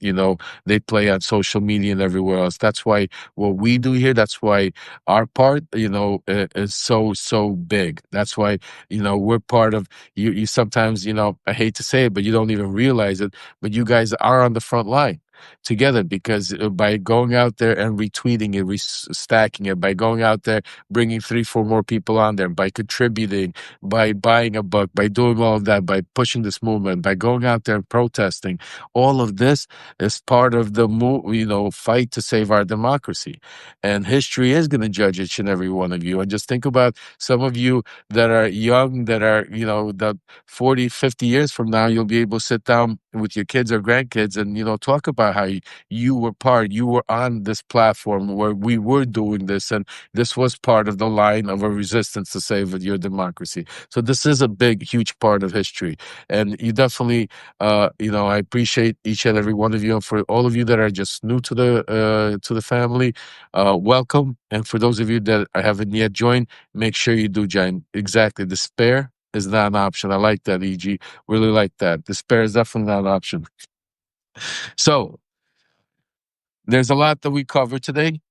they play on social media and everywhere else. That's why what we do here, that's why our part, is so big. That's why, we're part of, you sometimes, I hate to say it, but you don't even realize it, but you guys are on the front line together, because by going out there and retweeting it, stacking it, by going out there, bringing 3, 4 more people on there, by contributing, by buying a book, by doing all of that, by pushing this movement, by going out there and protesting, all of this is part of the fight to save our democracy. And history is going to judge each and every one of you. And just think about some of you that are young, that are, that 40, 50 years from now, you'll be able to sit down with your kids or grandkids and, talk about how you were on this platform where we were doing this, and this was part of the line of a resistance to save your democracy. So this is a big, huge part of history. And you definitely, I appreciate each and every one of you. And for all of you that are just new to the family, welcome. And for those of you that haven't yet joined, make sure you do join. Exactly. Despair is not an option. I like that, EG. Really like that. Despair is definitely not an option. So there's a lot that we covered today.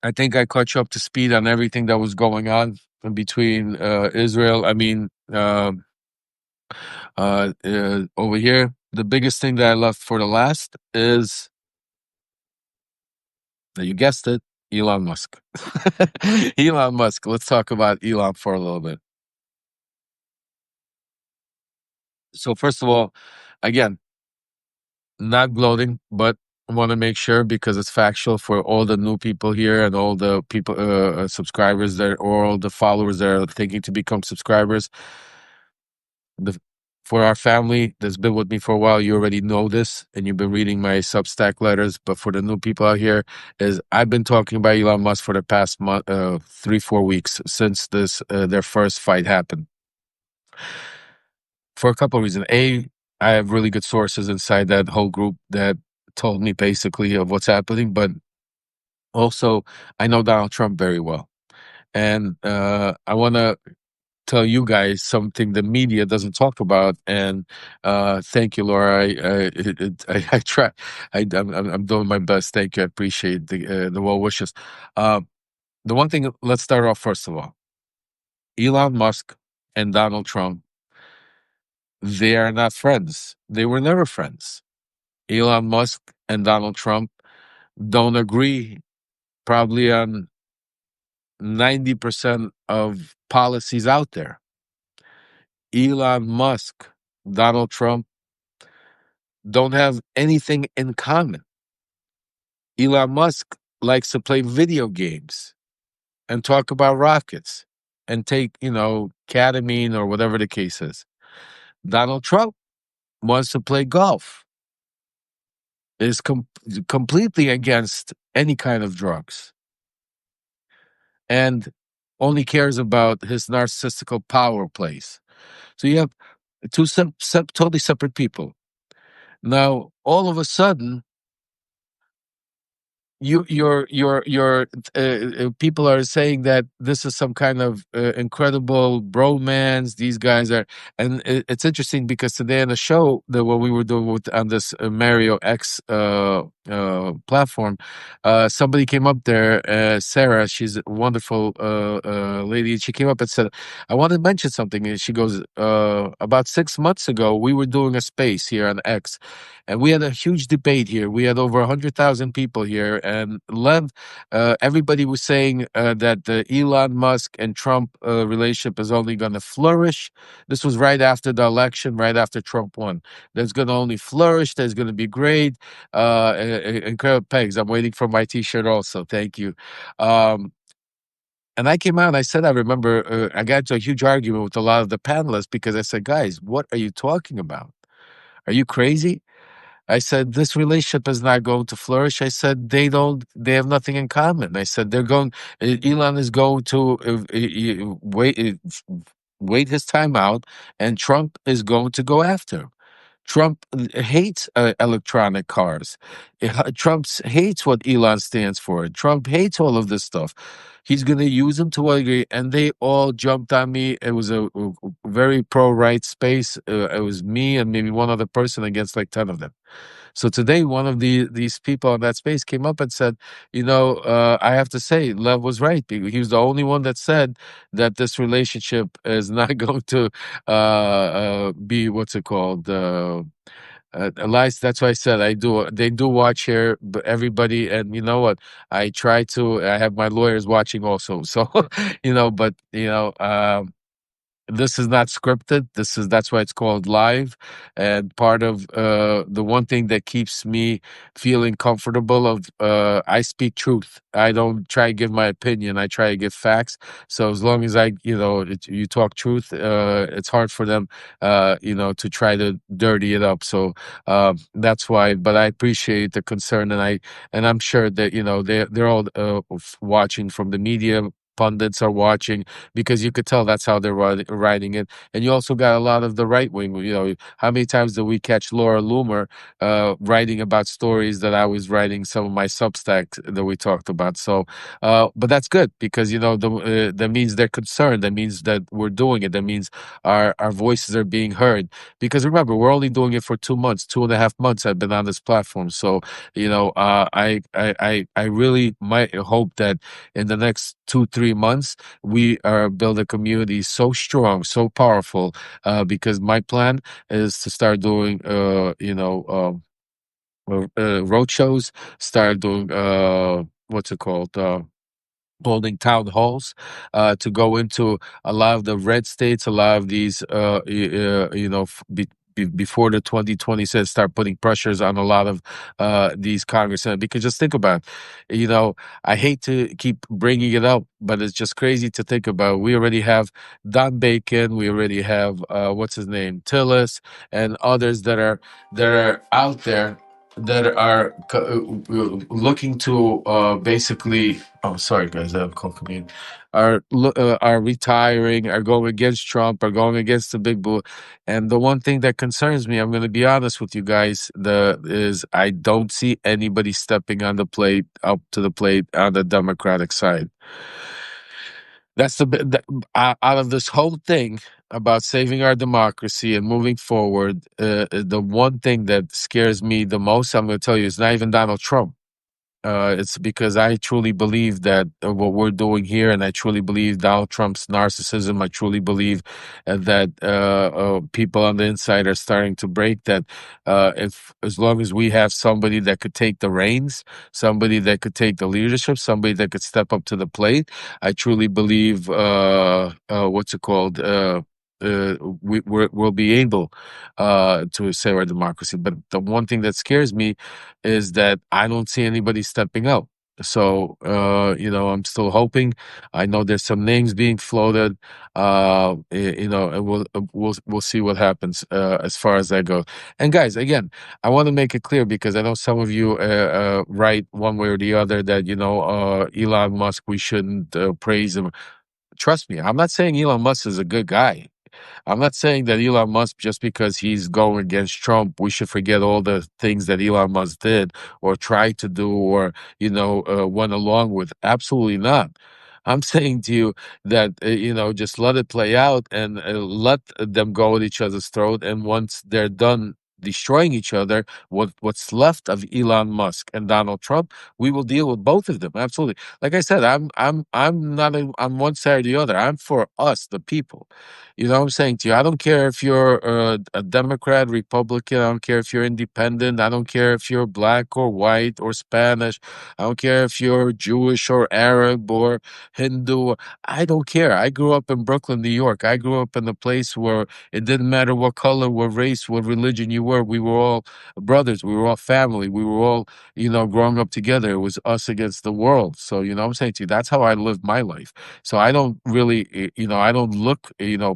I think I caught you up to speed on everything that was going on in between Israel. I mean, over here, the biggest thing that I left for the last is, you guessed it, Elon Musk. Elon Musk. Let's talk about Elon for a little bit. So first of all, again, not gloating, but I want to make sure, because it's factual for all the new people here and all the people, subscribers there, or all the followers that are thinking to become subscribers. The For our family that's been with me for a while, you already know this, and you've been reading my Substack letters. But for the new people out here, is I've been talking about Elon Musk for the past month, 3, 4 weeks since this their first fight happened, for a couple of reasons. A, I have really good sources inside that whole group that told me basically of what's happening, but also I know Donald Trump very well, and I want to tell you guys something the media doesn't talk about. And thank you, Laura. I try. I'm doing my best. Thank you. I appreciate the well wishes. Uh, the one thing. Let's start off first of all. Elon Musk and Donald Trump. They are not friends. They were never friends. Elon Musk and Donald Trump don't agree probably on 90% of policies out there. Elon Musk, Donald Trump don't have anything in common. Elon Musk likes to play video games and talk about rockets and take, ketamine or whatever the case is. Donald Trump wants to play golf, is completely against any kind of drugs, and only cares about his narcissistical power plays. So you have two totally separate people. Now, all of a sudden, your people are saying that this is some kind of incredible bromance. These guys are, and it's interesting because today on the show, what we were doing on this Mario X platform, somebody came up there, Sarah. She's a wonderful lady. And she came up and said, "I want to mention something." And she goes, "About 6 months ago, we were doing a space here on X, and we had a huge debate here. We had over 100,000 people here, and Lev, everybody was saying that the Elon Musk and Trump relationship is only going to flourish. This was right after the election, right after Trump won. There's going to only flourish. There's going to be great. Incredible pegs. I'm waiting for my T-shirt also. Thank you." And I came out and I said, I remember I got into a huge argument with a lot of the panelists because I said, "Guys, what are you talking about? Are you crazy?" I said, "This relationship is not going to flourish." I said, they have nothing in common. I said, Elon is going to wait his time out, and Trump is going to go after him. Trump hates electronic cars. Trump hates what Elon stands for. Trump hates all of this stuff. He's going to use them to a degree, and they all jumped on me. It was a very pro-right space. It was me and maybe one other person against like 10 of them. So today, one of these people in that space came up and said, I have to say, Lev was right. He was the only one that said that this relationship is not going to be, what's it called? Elias, that's why I said I do. They do watch here, but everybody, and you know what? I try to. I have my lawyers watching also. So, this is not scripted. That's why it's called live. And part of the one thing that keeps me feeling comfortable of I speak truth. I don't try to give my opinion. I try to give facts. So as long as you talk truth, it's hard for them to try to dirty it up. So that's why, but I appreciate the concern, and I'm sure that they're all watching from the media. Pundits are watching because you could tell that's how they're writing it. And you also got a lot of the right wing. How many times do we catch Laura Loomer writing about stories that I was writing some of my Substacks that we talked about? So, but that's good because that means they're concerned. That means that we're doing it. That means our voices are being heard. Because remember, we're only doing it for 2 months, 2.5 months. I've been on this platform, so I really might hope that in the next 2, 3 months, we are build a community so strong, so powerful. Because my plan is to start doing, road shows, start doing, what's it called? Holding town halls to go into a lot of the red states, a lot of these, before the 2020 says start putting pressures on a lot of these congressmen. Because just think about it, I hate to keep bringing it up, but it's just crazy to think about. We already have Don Bacon, we already have what's his name, Tillis, and others that are out there that are looking to basically. Oh, sorry guys, I have a call coming in. Are retiring, are going against Trump, are going against the big bull. And the one thing that concerns me, I'm going to be honest with you guys, is I don't see anybody stepping on the plate, up to the plate on the Democratic side. That's out of this whole thing about saving our democracy and moving forward. The one thing that scares me the most, I'm going to tell you, is not even Donald Trump. It's because I truly believe that what we're doing here, and I truly believe Donald Trump's narcissism. I truly believe that people on the inside are starting to break. That if as long as we have somebody that could take the reins, somebody that could take the leadership, somebody that could step up to the plate, I truly believe what's it called. We'll be able to save our democracy. But the one thing that scares me is that I don't see anybody stepping up. So, I'm still hoping. I know there's some names being floated, and we'll see what happens as far as that goes. And guys, again, I want to make it clear because I know some of you write one way or the other that Elon Musk, we shouldn't praise him. Trust me, I'm not saying Elon Musk is a good guy. I'm not saying that Elon Musk, just because he's going against Trump, we should forget all the things that Elon Musk did or tried to do or, went along with. Absolutely not. I'm saying to you that, just let it play out and let them go at each other's throat. And once they're done destroying each other, what's left of Elon Musk and Donald Trump, we will deal with both of them. Absolutely. Like I said, I'm not on one side or the other. I'm for us, the people. You know what I'm saying to you? I don't care if you're a Democrat, Republican. I don't care if you're independent. I don't care if you're black or white or Spanish. I don't care if you're Jewish or Arab or Hindu. I don't care. I grew up in Brooklyn, New York. I grew up in a place where it didn't matter what color, what race, what religion you were. We were all brothers. We were all family. We were all, growing up together. It was us against the world. So, what I'm saying to you, that's how I lived my life. So I don't really, I don't look,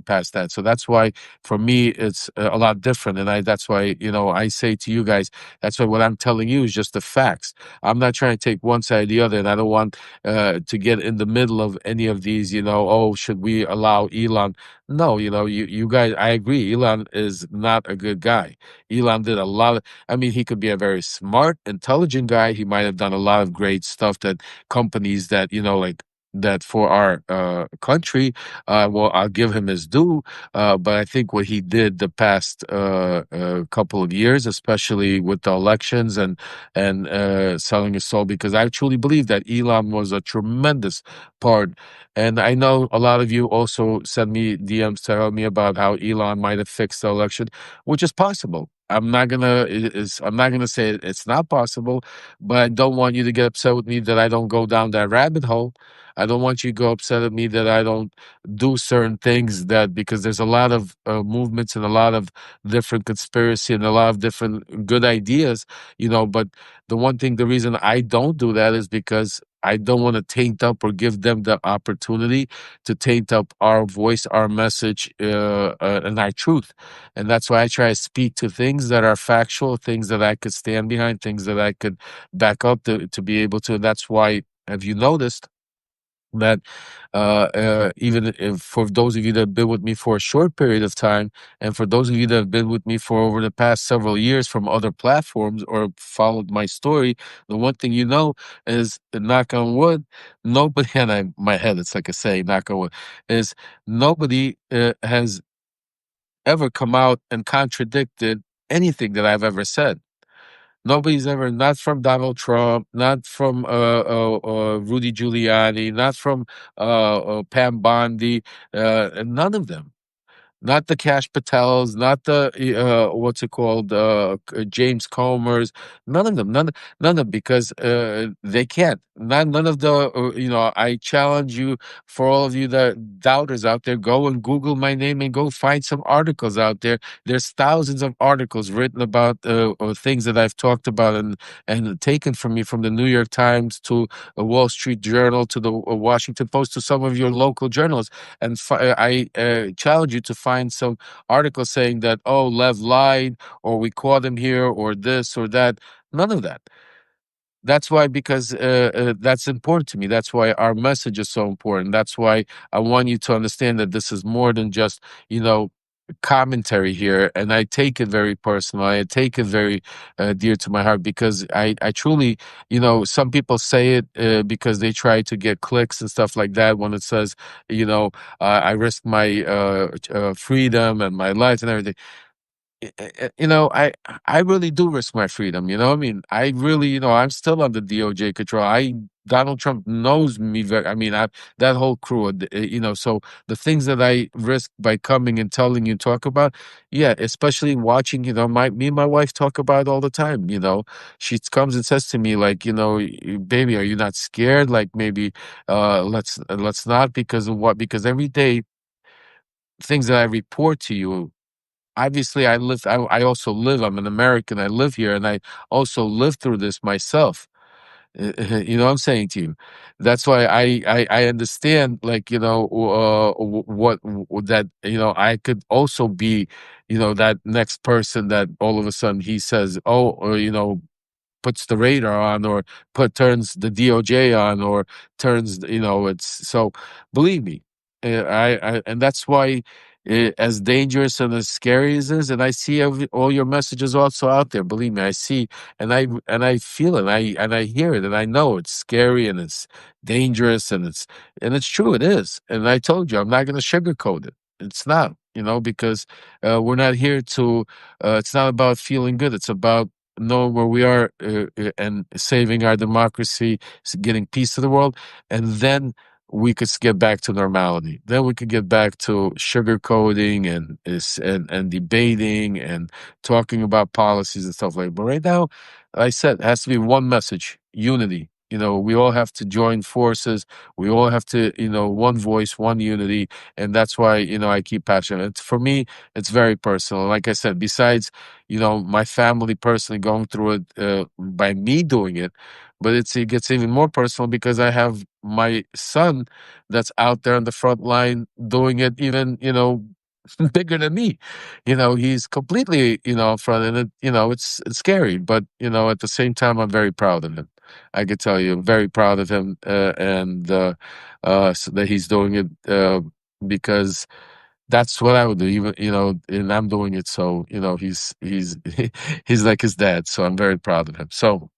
past that. So that's why for me, it's a lot different. And that's why, I say to you guys, that's why what I'm telling you is just the facts. I'm not trying to take one side or the other. And I don't want to get in the middle of any of these, oh, should we allow Elon? No, you guys, I agree. Elon is not a good guy. Elon did a lot of, I mean, he could be a very smart, intelligent guy. He might have done a lot of great stuff that companies that, like, that for our country, well, I'll give him his due. But I think what he did the past couple of years, especially with the elections and selling his soul, because I truly believe that Elon was a tremendous part. And I know a lot of you also send me DMs telling me about how Elon might have fixed the election, which is possible. I'm not gonna say it's not possible, but I don't want you to get upset with me that I don't go down that rabbit hole. I don't want you to go upset at me that I don't do certain things, that because there's a lot of movements and a lot of different conspiracy and a lot of different good ideas, but the reason I don't do that is because I don't want to taint up or give them the opportunity to taint up our voice, our message, and our truth. And that's why I try to speak to things that are factual, things that I could stand behind, things that I could back up to be able to. And that's why, have you noticed that even if, for those of you that have been with me for a short period of time, and for those of you that have been with me for over the past several years from other platforms or followed my story, the one thing is, knock on wood, nobody, and my head, it's like a saying, knock on wood, is nobody has ever come out and contradicted anything that I've ever said. Nobody's ever, not from Donald Trump, not from Rudy Giuliani, not from Pam Bondi, none of them. not the Cash Patels, not the what's it called, James Comers, none of them, none of them, because they can't. None of the I challenge you, for all of you that doubters out there, go and Google my name and go find some articles out there. There's thousands of articles written about things that I've talked about and taken from me, from the New York Times to a Wall Street Journal to the Washington Post to some of your local journals. And I challenge you to find some articles saying that, oh, Lev lied, or we caught him here, or this or that. None of that. That's why, because that's important to me. That's why our message is so important. That's why I want you to understand that this is more than just, commentary here. And I take it very personal. I take it very dear to my heart, because I truly, some people say it because they try to get clicks and stuff like that. When it says, I risk my freedom and my life and everything. I really do risk my freedom. I mean, I really, I'm still under DOJ control. Donald Trump knows me very. I mean, that whole crew. So the things that I risk by coming and telling you, talk about, yeah, especially watching. Me and my wife talk about it all the time. She comes and says to me, like, baby, are you not scared? Like, maybe let's not, because of what? Because every day, things that I report to you, obviously I also live. I'm an American. I live here, and I also lived through this myself. You know what I'm saying to you? That's why I understand, like, that, I could also be, that next person that all of a sudden he says, oh, or, puts the radar on, or turns the DOJ on, or turns, it's so, believe me, and that's why, as dangerous and as scary as it is, and I see all your messages also out there. Believe me, I see, and I feel it, and I hear it, and I know it's scary, and it's dangerous, and it's true. It is, and I told you, I'm not going to sugarcoat it. It's not, because we're not here to. It's not about feeling good. It's about knowing where we are, and saving our democracy, getting peace to the world, and then we could get back to normality. Then we could get back to sugarcoating and debating and talking about policies and stuff like that. But right now, I said, it has to be one message: unity. We all have to join forces. We all have to, one voice, one unity, and that's why, I keep passionate. For me, it's very personal. Like I said, besides, my family personally going through it by me doing it, but it gets even more personal because I have my son that's out there on the front line doing it, even, bigger than me. He's completely, up front, and it's scary, but, at the same time, I'm very proud of him. I could tell you, I'm very proud of him, and so that he's doing it, because that's what I would do, even, and I'm doing it. So, he's he's like his dad. So I'm very proud of him. So,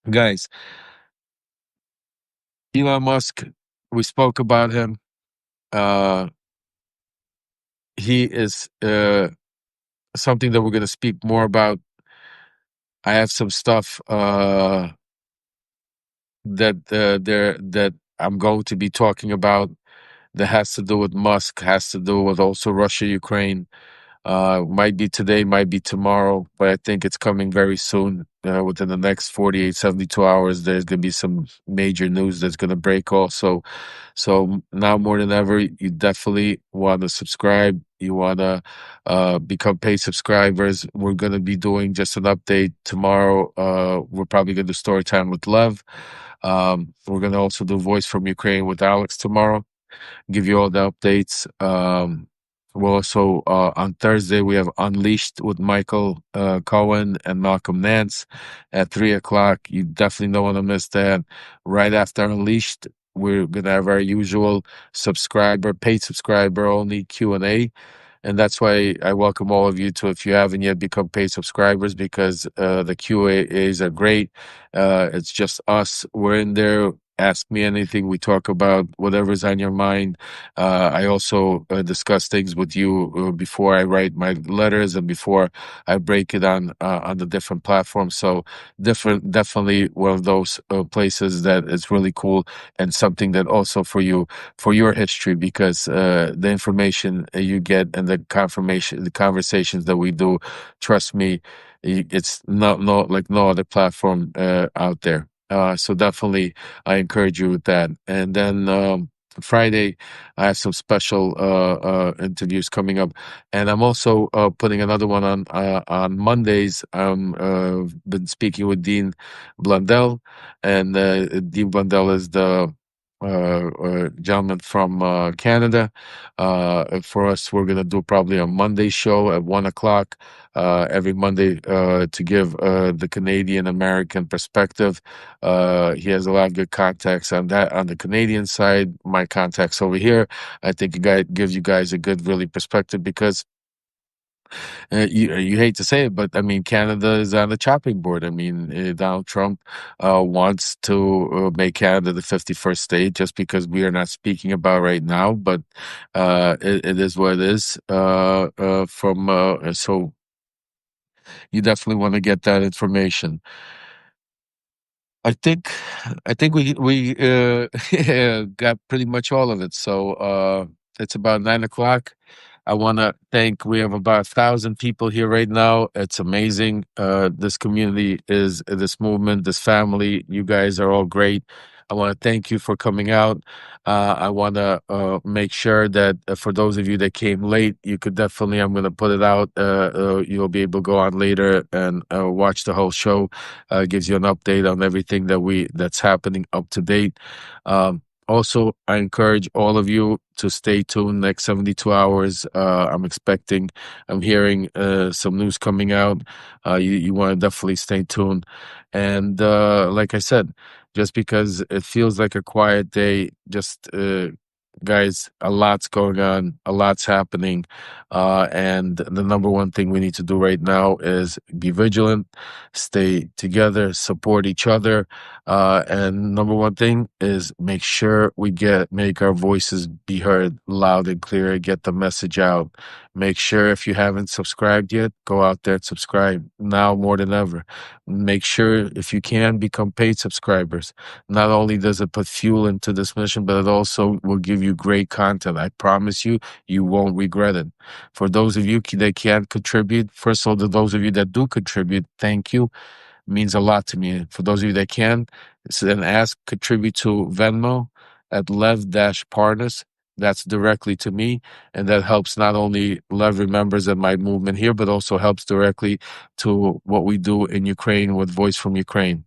guys, Elon Musk, we spoke about him. Uh, he is something that we're going to speak more about. I have some stuff that I'm going to be talking about that has to do with Musk, has to do with also Russia, Ukraine. Might be today, might be tomorrow, but I think it's coming very soon. Within the next 48, 72 hours, there's going to be some major news that's going to break also. So now more than ever, you definitely want to subscribe. You want to become paid subscribers. We're going to be doing just an update tomorrow. We're probably going to do story time with Lev. We're going to also do voice from Ukraine with Alex tomorrow, give you all the updates. We'll also, on Thursday, we have Unleashed with Michael Cohen and Malcolm Nance at 3 o'clock. You definitely don't want to miss that. Right after Unleashed, we're going to have our usual paid subscriber only Q&A. And that's why I welcome all of you to, if you haven't yet, become paid subscribers, because the Q&As are great. It's just us. We're in there. ask me anything. We talk about whatever's on your mind. I also discuss things with you before I write my letters and before I break it on the different platforms. So definitely one of those places that is really cool and something that also for you, for your history, because the information you get and the confirmation, the conversations that we do, trust me, it's not no like no other platform out there. So definitely, I encourage you with that. And then Friday, I have some special interviews coming up, and I'm also putting another one on Mondays. Been speaking with Dean Blundell, and Dean Blundell is the gentleman from Canada. For us, we're gonna do probably a Monday show at 1 o'clock every Monday to give the Canadian American perspective. He has a lot of good contacts on that on the Canadian side. My contacts over here, I think it gives you guys a good, really perspective because you hate to say it, but I mean, Canada is on the chopping board. I mean, Donald Trump wants to make Canada the 51st state just because we are not speaking about right now, but it is what it is. So you definitely want to get that information. I think I think we got pretty much all of it. So it's about 9 o'clock. I want to thank. We have about 1,000 people here right now. It's amazing. This community is this movement, this family. You guys are all great. I want to thank you for coming out. I want to make sure that for those of you that came late, you could definitely. I'm going to put it out. You'll be able to go on later and watch the whole show. Gives you an update on everything that's happening up to date. Also, I encourage all of you to stay tuned next 72 hours. I'm hearing some news coming out. You want to definitely stay tuned. And like I said, just because it feels like a quiet day, just guys, a lot's going on, a lot's happening. And the number one thing we need to do right now is be vigilant, stay together, support each other. And number one thing is make sure make our voices be heard loud and clear, get the message out. Make sure if you haven't subscribed yet, go out there and subscribe now more than ever. Make sure if you can become paid subscribers. Not only does it put fuel into this mission, but it also will give you great content. I promise you, you won't regret it. For those of you that can't contribute, first of all, to those of you that do contribute, thank you, means a lot to me. For those of you that can, then contribute to Venmo at Lev-Parnas. That's directly to me. And that helps not only Levremembers and my movement here, but also helps directly to what we do in Ukraine with Voice from Ukraine.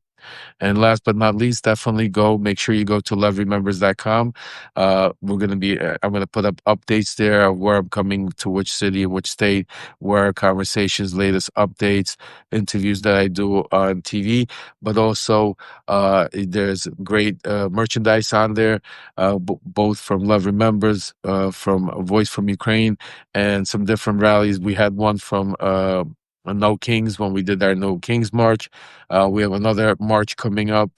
And last but not least, definitely make sure you go to levremembers.com. I'm going to put up updates there of where I'm coming to which city and which state, where conversations, latest updates, interviews that I do on TV, but also there's great merchandise on there, both from Love Remembers, from Voice from Ukraine, and some different rallies. We had one from No Kings when we did our No Kings March. We have another march coming up.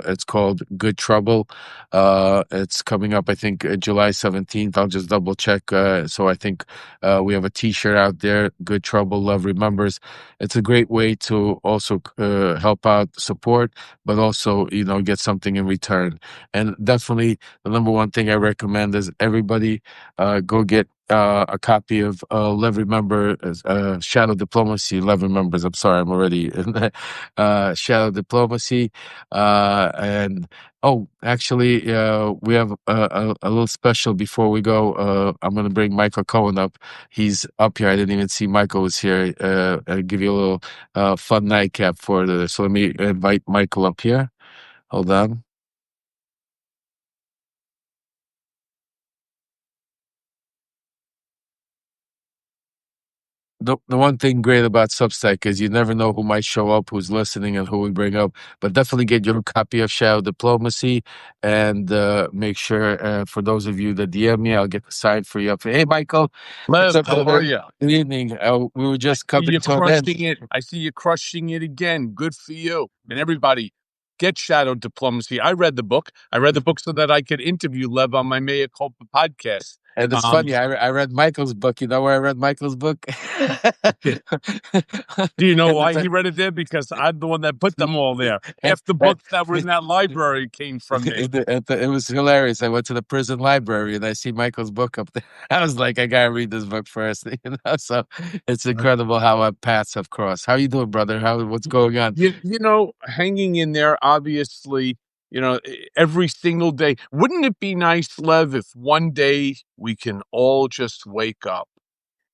It's called Good Trouble. It's coming up, I think, July 17th. I'll just double check. So I think we have a T-shirt out there, Good Trouble, Love Remembers. It's a great way to also help out, support, but also, get something in return. And definitely the number one thing I recommend is everybody go get a copy of Lev Remember Shadow Diplomacy. Lev Remembers. I'm sorry, I'm already Shadow Diplomacy. And actually, we have a little special before we go. I'm going to bring Michael Cohen up. He's up here. I didn't even see Michael was here. I'll give you a little fun nightcap for the. So let me invite Michael up here. Hold on. The one thing great about Substack is you never know who might show up, who's listening, and who we bring up. But definitely get your copy of Shadow Diplomacy, and make sure for those of you that DM me, I'll get the sign for you up. Hey, Michael, what's
Lev,
up,
how
brother?
are you?
Good evening. We were just
I see
coming
you
to an end.
crushing it. I see you crushing it again. Good for you and everybody. get shadow diplomacy. I read the book. I read the book so that I could interview Lev on my Mea Culpa podcast.
And it's funny, I read Michael's book. You know where I read Michael's book?
Do you know
And
why
it's
he read it there? Because I'm the one that put them all there. Half the books that were in that library came from me.
it was hilarious. I went to the prison library and I see Michael's book up there. I was like, I gotta read this book first, you know. So it's incredible how our paths have crossed. How you doing, brother? What's going on?
Hanging in there, obviously, every single day. Wouldn't it be nice, Lev, if one day we can all just wake up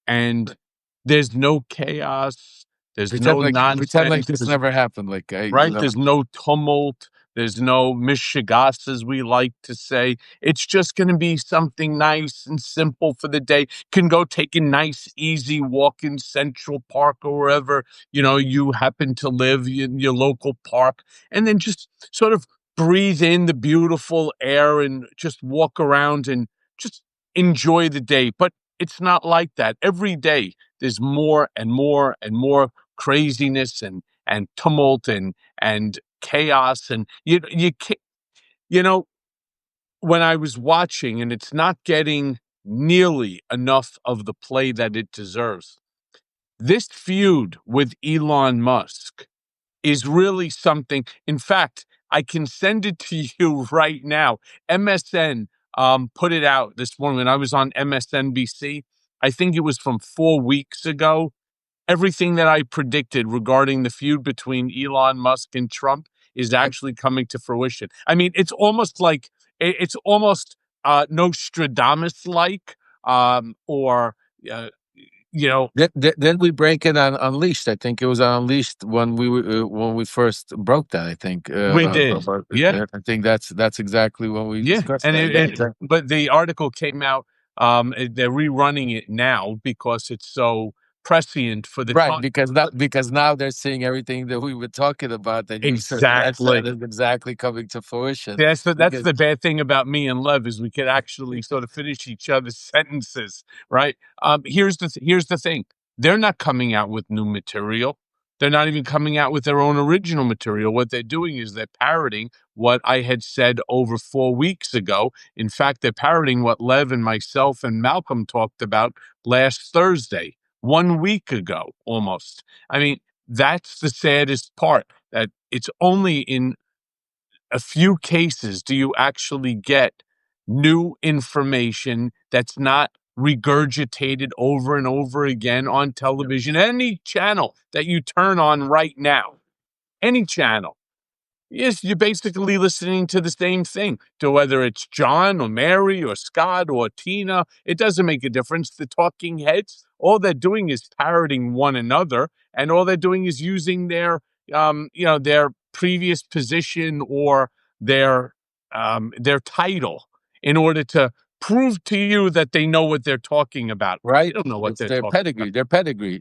and there's no chaos, there's no
Pretend like
nonsense,
this never happened. Like
right? There's no tumult. There's no mishigas, as we like to say. It's just going to be something nice and simple for the day. Can go take a nice, easy walk in Central Park or wherever, you happen to live in your local park, and then just sort of breathe in the beautiful air and just walk around and just enjoy the day. But it's not like that. Every day there's more and more and more craziness and tumult and chaos, and you know when I was watching, and it's not getting nearly enough of the play that it deserves. This feud with Elon Musk is really something. In fact, I can send it to you right now. MSN put it out this morning when I was on MSNBC. I think it was from 4 weeks ago. Everything that I predicted regarding the feud between Elon Musk and Trump is actually coming to fruition. I mean, it's almost like it's almost Nostradamus like, or uh, you know,
Then we break it on Unleashed. I think it was on Unleashed when we first broke that. I think
we did. Yeah,
I think that's exactly when we
yeah.
discussed
And
that. Yeah, exactly.
but the article came out. They're rerunning it now because it's so prescient for the
Right,
time.
because now they're seeing everything that we were talking about that you said
Exactly.
that is exactly coming to fruition.
That's
Because
the bad thing about me and Lev is we could actually sort of finish each other's sentences, right? Here's the thing: they're not coming out with new material. They're not even coming out with their own original material. What they're doing is they're parroting what I had said over 4 weeks ago. In fact, they're parroting what Lev and myself and Malcolm talked about last Thursday, 1 week ago, almost. I mean, that's the saddest part. That it's only in a few cases do you actually get new information that's not regurgitated over and over again on television. Any channel that you turn on right now, any channel, yes, you're basically listening to the same thing. To whether it's John or Mary or Scott or Tina, it doesn't make a difference. The talking heads, all they're doing is parroting one another, and all they're doing is using their previous position or their title in order to prove to you that they know what they're talking about. They
right,
don't know what
it's
they're
their
talking
pedigree. Their pedigree.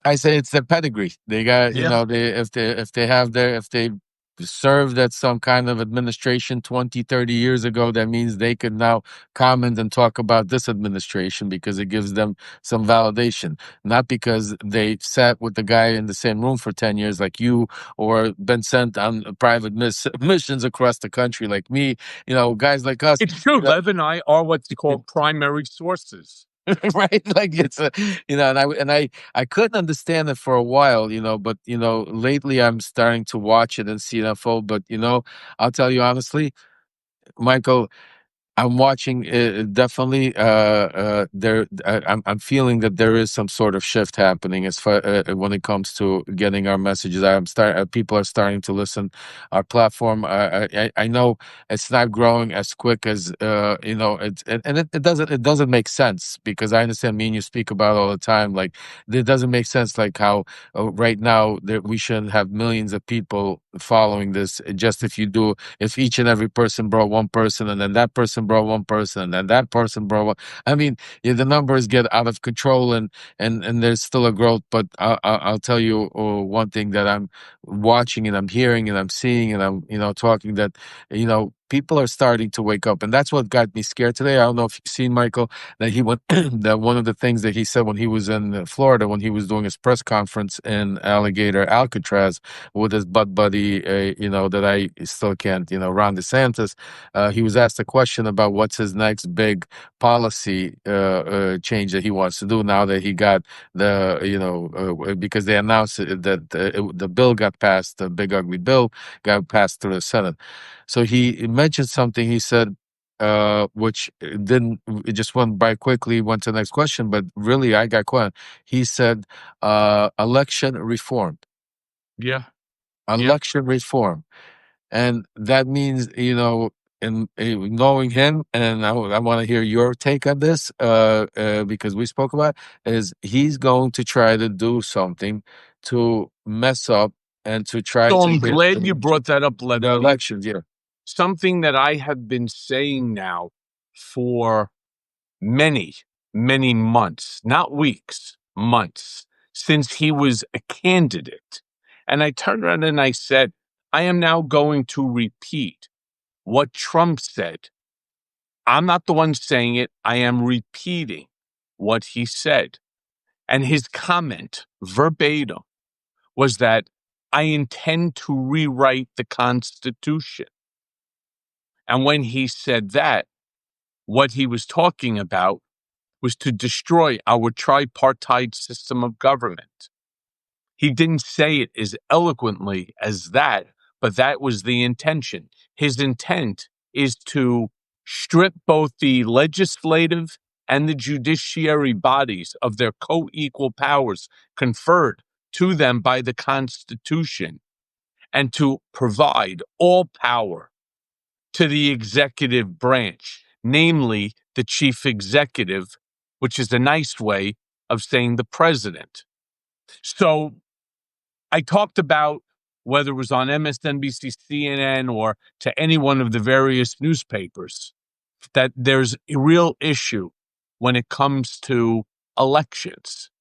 I say it's their pedigree. They got,
about.
if they have if they served at some kind of administration 20, 30 years ago, that means they could now comment and talk about this administration because it gives them some validation, not because they sat with the guy in the same room for 10 years like you, or been sent on private missions across the country like me, guys like us.
It's true. Lev and I are what's called primary sources.
Right, like it's a, I couldn't understand it for a while, but lately I'm starting to watch it and see it unfold. But I'll tell you honestly, Michael, I'm watching definitely. I'm feeling that there is some sort of shift happening as far when it comes to getting our messages. People are starting to listen. Our platform. I know it's not growing as quick as it doesn't make sense because I understand me and you speak about it all the time. Like it doesn't make sense like how right now that we shouldn't have millions of people following this. Just if each and every person brought one person and then that person brought one person and then that person brought one. I mean, yeah, the numbers get out of control and there's still a growth. But I'll tell you one thing that I'm watching and I'm hearing and I'm seeing and I'm talking that people are starting to wake up, and that's what got me scared today. I don't know if you've seen, Michael, that he went that one of the things that he said when he was in Florida, when he was doing his press conference in Alligator Alcatraz with his butt buddy, that I still can't, Ron DeSantis. He was asked a question about what's his next big policy change that he wants to do now that he got because they announced that the bill got passed, the big ugly bill got passed through the Senate. So he mentioned something. He said, which didn't, it just went by quickly, went to the next question, but really I got quiet. He said, election reform,
Yeah. Yeah.
election reform. And that means, and knowing him, and I want to hear your take on this, because we spoke about, is he's going to try to do something to mess up and to try
So
to
I'm
hit
glad you brought that up, Lev,
the elections. Yeah.
something that I have been saying now for many, many months, not weeks, months, since he was a candidate. And I turned around and I said, I am now going to repeat what Trump said. I'm not the one saying it. I am repeating what he said. And his comment, verbatim, was that I intend to rewrite the Constitution. And when he said that, what he was talking about was to destroy our tripartite system of government. He didn't say it as eloquently as that, but that was the intention. His intent is to strip both the legislative and the judiciary bodies of their co equal powers conferred to them by the Constitution and to provide all power to the executive branch, namely the chief executive, which is a nice way of saying the president. So I talked about whether it was on MSNBC, CNN, or to any one of the various newspapers, that there's a real issue when it comes to elections.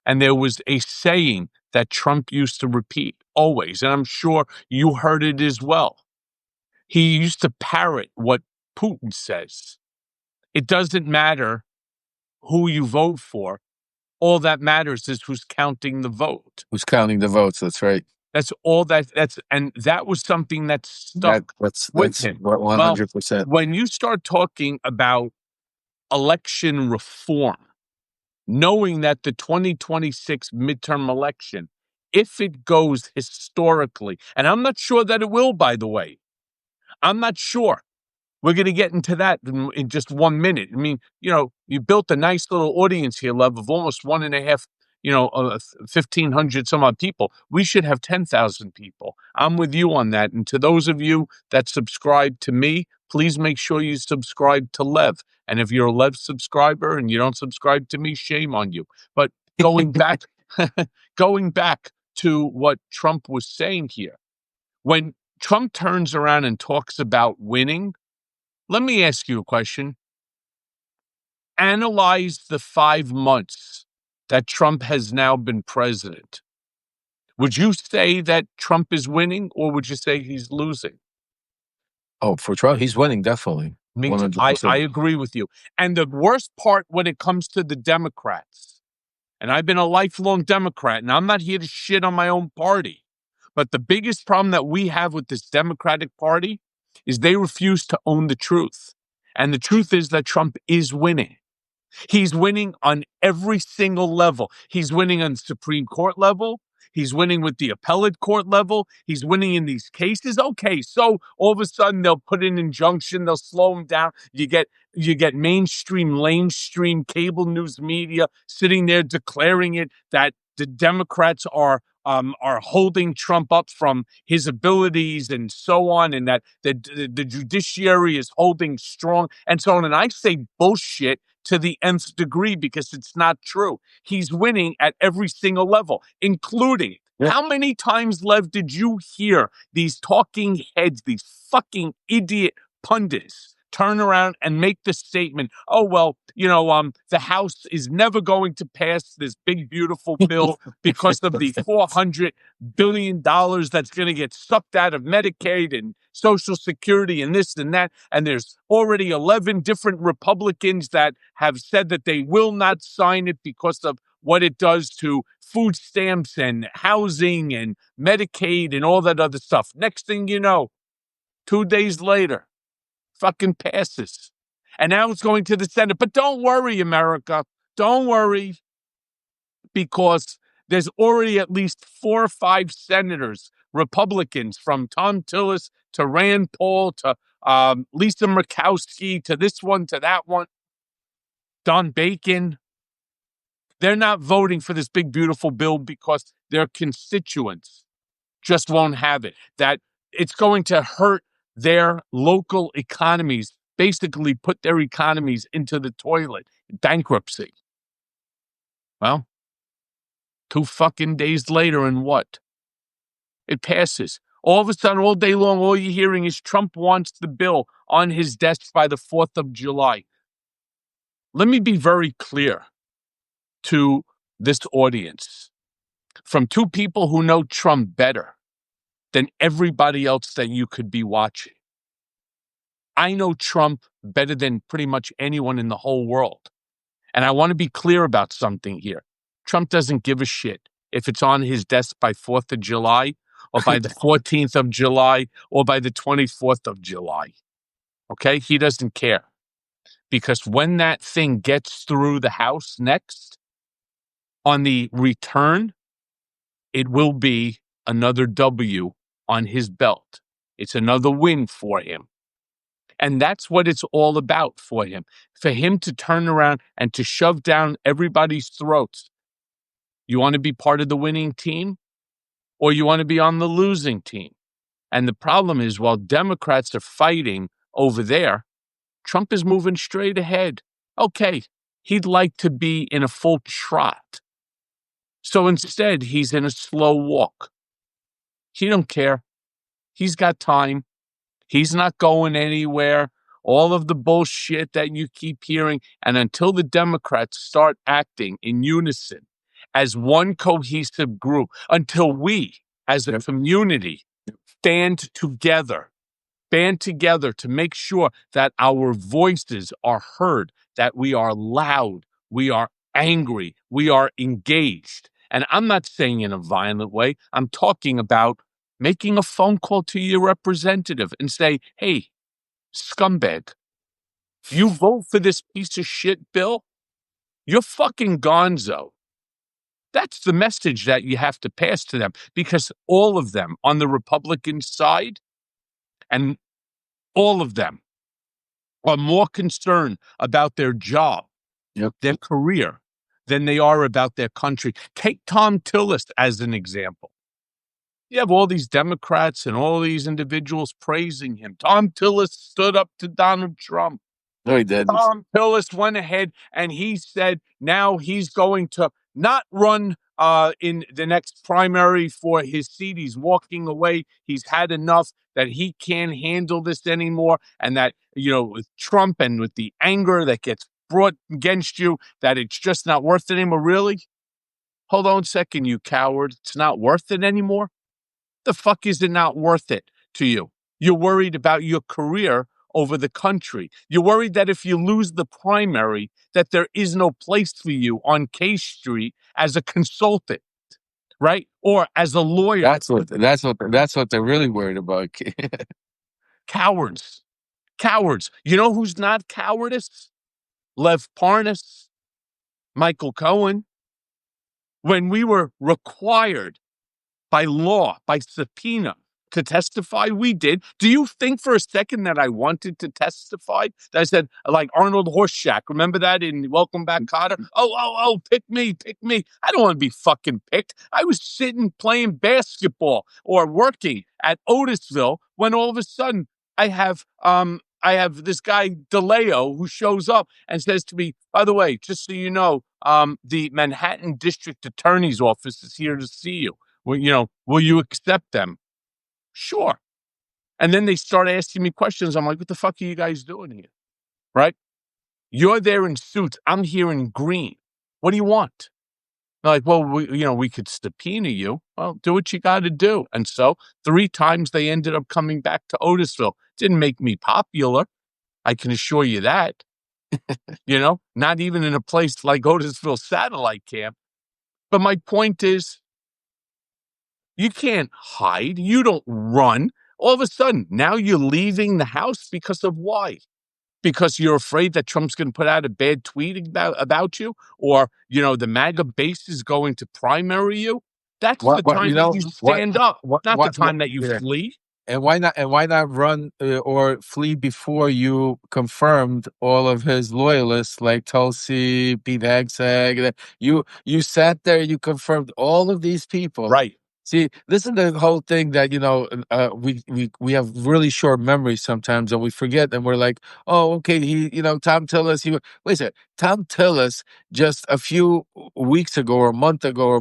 And there was a saying that Trump used to repeat always, and I'm sure you heard it as well. He used to parrot what Putin says. It doesn't matter who you vote for. All that matters is who's counting the vote.
Who's counting the votes? That's right.
That's all and that was something that stuck with
That's
him.
one
Well,
100%.
when you start talking about election reform, knowing that the 2026 midterm election, if it goes historically, and I'm not sure that it will, by the way, I'm not sure. We're going to get into that in just 1 minute. I mean, you built a nice little audience here, Lev, of almost 1.5, 1,500 some odd people. We should have 10,000 people. I'm with you on that. And to those of you that subscribe to me, please make sure you subscribe to Lev. And if you're a Lev subscriber and you don't subscribe to me, shame on you. But going back, going back to what Trump was saying here, when Trump turns around and talks about winning, let me ask you a question. Analyze the 5 months that Trump has now been president. Would you say that Trump is winning, or would you say he's losing?
Oh, for Trump, he's winning, definitely.
Me too. I
100%.
agree with you. And the worst part when it comes to the Democrats, and I've been a lifelong Democrat, and I'm not here to shit on my own party, but the biggest problem that we have with this Democratic Party is they refuse to own the truth. And the truth is that Trump is winning. He's winning on every single level. He's winning on the Supreme Court level. He's winning with the appellate court level. He's winning in these cases. Okay, so all of a sudden they'll put an injunction. They'll slow him down. You get mainstream cable news media sitting there declaring it that the Democrats are holding Trump up from his abilities and so on, and that the judiciary is holding strong and so on. And I say bullshit to the nth degree because it's not true. He's winning at every single level, including how many times, Lev, did you hear these talking heads, these fucking idiot pundits turn around and make the statement, oh, well, the House is never going to pass this big, beautiful bill because of the $400 billion that's going to get sucked out of Medicaid and Social Security and this and that. And there's already 11 different Republicans that have said that they will not sign it because of what it does to food stamps and housing and Medicaid and all that other stuff. Next thing you know, 2 days later, fucking passes. And now it's going to the Senate. But don't worry, America. Don't worry, because there's already at least 4 or 5 senators, Republicans, from Tom Tillis to Rand Paul to Lisa Murkowski to this one to that one, Don Bacon. They're not voting for this big, beautiful bill because their constituents just won't have it. That it's going to hurt their local economies, basically put their economies into the toilet, bankruptcy. Well, 2 fucking days later, and what? It passes. All of a sudden, all day long, all you're hearing is Trump wants the bill on his desk by the 4th of July. Let me be very clear to this audience from 2 people who know Trump better than everybody else that you could be watching. I know Trump better than pretty much anyone in the whole world. And I want to be clear about something here. Trump doesn't give a shit if it's on his desk by 4th of July or by the 14th of July or by the 24th of July. Okay? He doesn't care. Because when that thing gets through the House next, on the return, it will be another W on his belt. It's another win for him. And that's what it's all about for him to turn around and to shove down everybody's throats. You want to be part of the winning team or you want to be on the losing team? And the problem is, while Democrats are fighting over there, Trump is moving straight ahead. Okay, he'd like to be in a full trot. So instead, he's in a slow walk. He don't care. He's got time. He's not going anywhere. All of the bullshit that you keep hearing. And until the Democrats start acting in unison as one cohesive group, until we as a community band together to make sure that our voices are heard, that we are loud, we are angry, we are engaged. And I'm not saying in a violent way. I'm talking about making a phone call to your representative and say, hey, scumbag, you vote for this piece of shit bill? You're fucking gonzo. That's the message that you have to pass to them, because all of them on the Republican side and all of them are more concerned about their job, their career, than they are about their country. Take Tom Tillis as an example. You have all these Democrats and all these individuals praising him. Tom Tillis stood up to Donald Trump.
No, he didn't.
Tom Tillis went ahead and he said now he's going to not run in the next primary for his seat. He's walking away. He's had enough, that he can't handle this anymore. And that, with Trump and with the anger that gets brought against you, that it's just not worth it anymore. Really? Hold on a second, you coward. It's not worth it anymore? The fuck is it not worth it to you? You're worried about your career over the country. You're worried that if you lose the primary, that there is no place for you on K Street as a consultant, right? Or as a lawyer.
That's what they're really worried about.
Cowards. You know who's not cowardice? Lev Parnas, Michael Cohen. When we were required by law, by subpoena, to testify, we did. Do you think for a second that I wanted to testify? That I said, like Arnold Horseshack, remember that in Welcome Back, Kotter? Oh, pick me. I don't want to be fucking picked. I was sitting playing basketball or working at Otisville when all of a sudden I have this guy DeLeo who shows up and says to me, by the way, just so you know, the Manhattan District Attorney's Office is here to see you. Well, will you accept them? Sure. And then they start asking me questions. I'm like, what the fuck are you guys doing here? Right? You're there in suits. I'm here in green. What do you want? They're like, well, we could subpoena you. Well, do what you got to do. And so 3 times they ended up coming back to Otisville. Didn't make me popular. I can assure you that, not even in a place like Otisville Satellite Camp. But my point is, you can't hide. You don't run. All of a sudden, now you're leaving the house because of why? Because you're afraid that Trump's going to put out a bad tweet about you, or the MAGA base is going to primary you. That's the
What
time
you
that
know?
you stand up, not the
What?
time that you
Yeah.
flee.
And why not? And why not run or flee before you confirmed all of his loyalists, like Tulsi, Pete Hegseth? You sat there, you confirmed all of these people.
Right.
See, this is the whole thing that we have really short memories sometimes, and we forget, and we're like, oh, okay, Tom Tillis. Wait a second, Tom Tillis just a few weeks ago, or a month ago,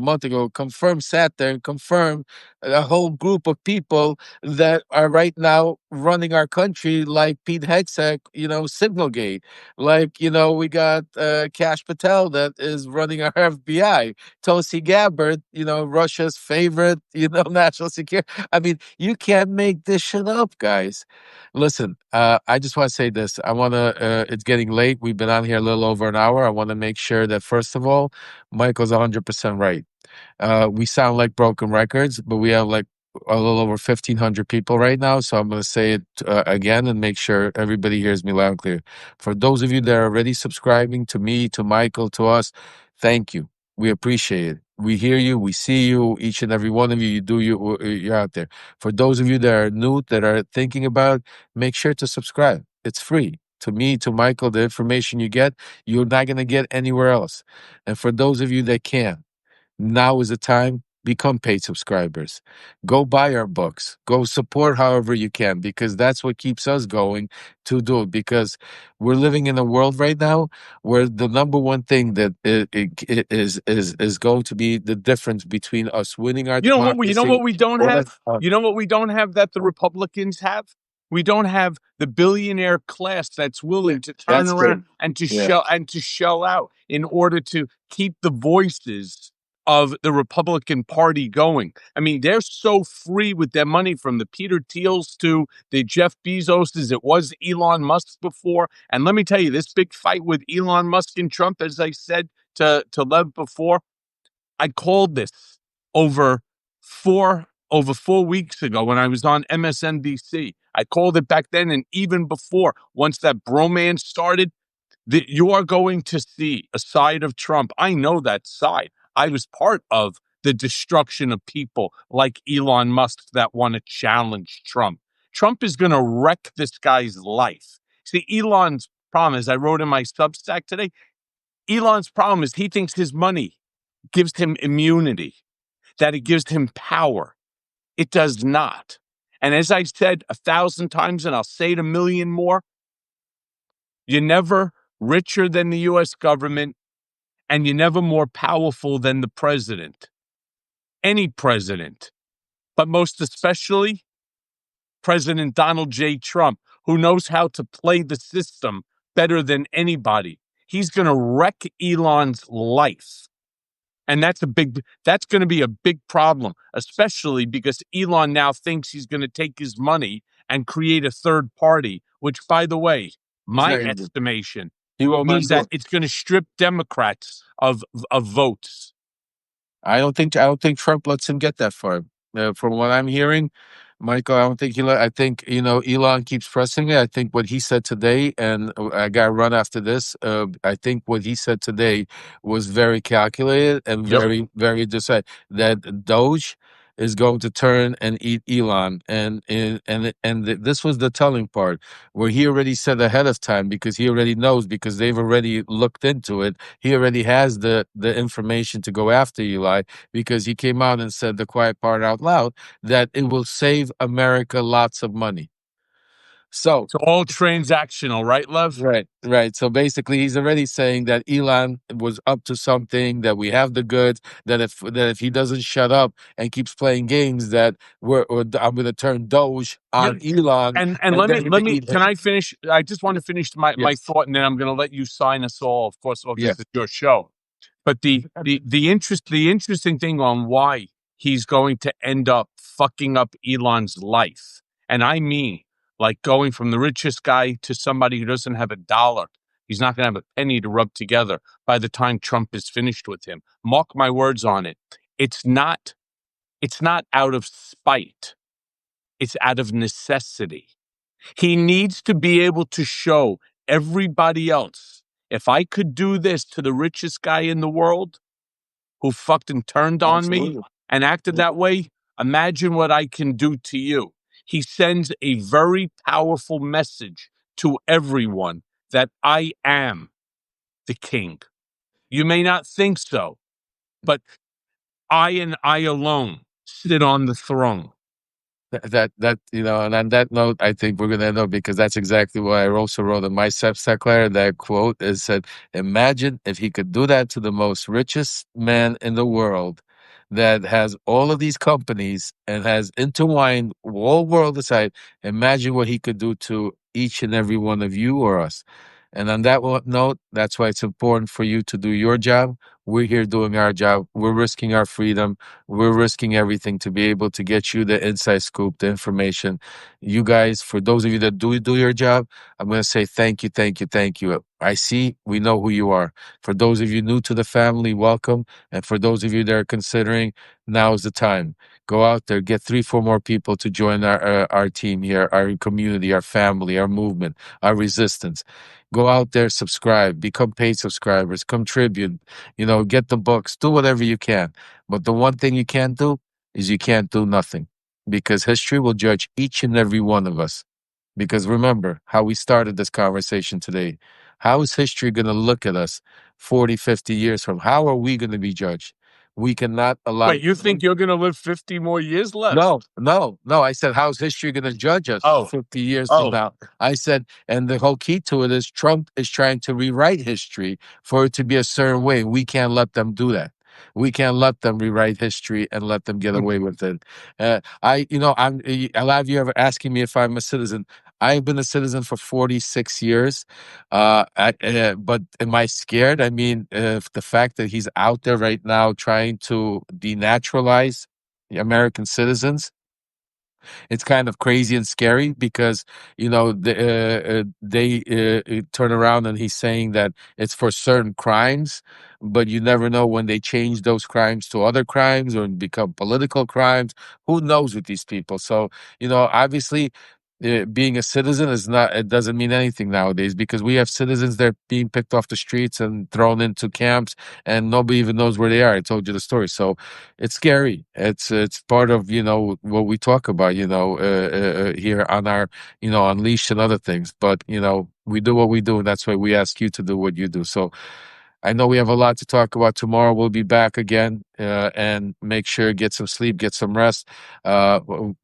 sat there and confirmed a whole group of people that are right now running our country, like Pete Hegseth, Signalgate, like we got Cash Patel that is running our FBI, Tulsi Gabbard, Russia's favorite, national security. I mean, you can't make this shit up, guys. Listen, I just want to say this. It's getting late. We've been on here a little over an hour. I want to make sure that, first of all, Michael's 100% right. We sound like broken records, but we have like a little over 1,500 people right now. So I'm going to say it again and make sure everybody hears me loud and clear. For those of you that are already subscribing to me, to Michael, to us, thank you. We appreciate it. We hear you. We see you. Each and every one of you. You're out there. For those of you that are new, that are thinking about, make sure to subscribe. It's free. To me, to Michael, the information you get, you're not going to get anywhere else. And for those of you that can, now is the time. Become paid subscribers. Go buy our books. Go support however you can, because that's what keeps us going to do it. Because we're living in a world right now where the number one thing that is going to be the difference between us winning our
You know what
democracy.
we don't
Or
have? You know what we don't have that the Republicans have? We don't have the billionaire class that's willing to turn
that's
around
good.
and to
Yeah.
shell out in order to keep the voices of the Republican Party going. I mean, they're so free with their money, from the Peter Thiels to the Jeff Bezos, as it was Elon Musk before. And let me tell you, this big fight with Elon Musk and Trump, as I said to Lev before, I called this over 4 weeks ago when I was on MSNBC. I called it back then, and even before, once that bromance started, that you are going to see a side of Trump. I know that side. I was part of the destruction of people like Elon Musk that want to challenge Trump. Trump is going to wreck this guy's life. See, Elon's problem, as I wrote in my Substack today, Elon's problem is he thinks his money gives him immunity, that it gives him power. It does not. And as I said 1,000 times, and I'll say it a million more, you're never richer than the US government, and you're never more powerful than the president. Any president, but most especially President Donald J. Trump, who knows how to play the system better than anybody. He's going to wreck Elon's life. And that's going to be a big problem, especially because Elon now thinks he's going to take his money and create a third party, which, by the way,
He's
my
not gonna do.
estimation
He will not
means
do
that
it.
it's going to strip Democrats of votes.
I don't think Trump lets him get that far. From what I'm hearing, Michael, I don't think he let. I think Elon keeps pressing it. I think what he said today, and I got to run after this. I think what he said today was very calculated and
Yep.
very, very decided that Doge is going to turn and eat Elon, and this was the telling part where he already said ahead of time, because he already knows, because they've already looked into it. He already has the information to go after Eli, because he came out and said the quiet part out loud, that it will save America lots of money. So
It's all transactional, right, Lev?
right, right. So basically, he's already saying that Elon was up to something. That we have the goods. That if he doesn't shut up and keeps playing games, that I'm going to turn Doge on Elon,
And
and
let
then
me
he's
let
gonna
me
eat
can
him.
I finish? I just want to finish my
Yes,
thought, and then I'm going to let you sign us all. Of course, well, this
yes.
is your show. But the interesting thing on why he's going to end up fucking up Elon's life, and I mean, like going from the richest guy to somebody who doesn't have a dollar. He's not going to have a penny to rub together by the time Trump is finished with him. Mark my words on it. It's not. It's not out of spite. It's out of necessity. He needs to be able to show everybody else, if I could do this to the richest guy in the world who fucking turned on me
Absolutely.
and acted that way, imagine what I can do to you. He sends a very powerful message to everyone that I am the king. You may not think so, but I and I alone sit on the throne.
That and on that note, I think we're gonna end up because that's exactly what I also wrote in my Substack letter. That quote is said, "Imagine if he could do that to the most richest man in the world, that has all of these companies and has intertwined whole world aside. Imagine what he could do to each and every one of you or us." And on that note, that's why it's important for you to do your job. We're here doing our job. We're risking our freedom. We're risking everything to be able to get you the inside scoop, the information. You guys, for those of you that do your job, I'm going to say thank you, thank you, thank you. I see, we know who you are. For those of you new to the family, welcome. And for those of you that are considering, now is the time. Go out there, get 3, 4 more people to join our team here, our community, our family, our movement, our resistance. Go out there, subscribe, become paid subscribers, contribute, get the books, do whatever you can. But the one thing you can't do is you can't do nothing, because history will judge each and every one of us. Because remember how we started this conversation today. How is history going to look at us 40, 50 years from? How are we going to be judged? We cannot allow.
Wait, you think you're going to live 50 more years left?
No, no, no. I said, how's history going to judge us
Oh,
50 years from
oh.
now? I said, and the whole key to it is Trump is trying to rewrite history for it to be a certain way. We can't let them do that. We can't let them rewrite history and let them get away with it. A lot of you ever asking me if I'm a citizen. I've been a citizen for 46 years. But am I scared? I mean, the fact that he's out there right now trying to denaturalize the American citizens, it's kind of crazy and scary because they turn around and he's saying that it's for certain crimes, but you never know when they change those crimes to other crimes or become political crimes. Who knows with these people? So obviously. Being a citizen is not, it doesn't mean anything nowadays, because we have citizens that are being picked off the streets and thrown into camps and nobody even knows where they are. I told you the story. So it's scary. It's part of what we talk about here on our Unleashed and other things. But we do what we do, and that's why we ask you to do what you do. So I know we have a lot to talk about tomorrow. We'll be back again, and make sure get some sleep, get some rest. Put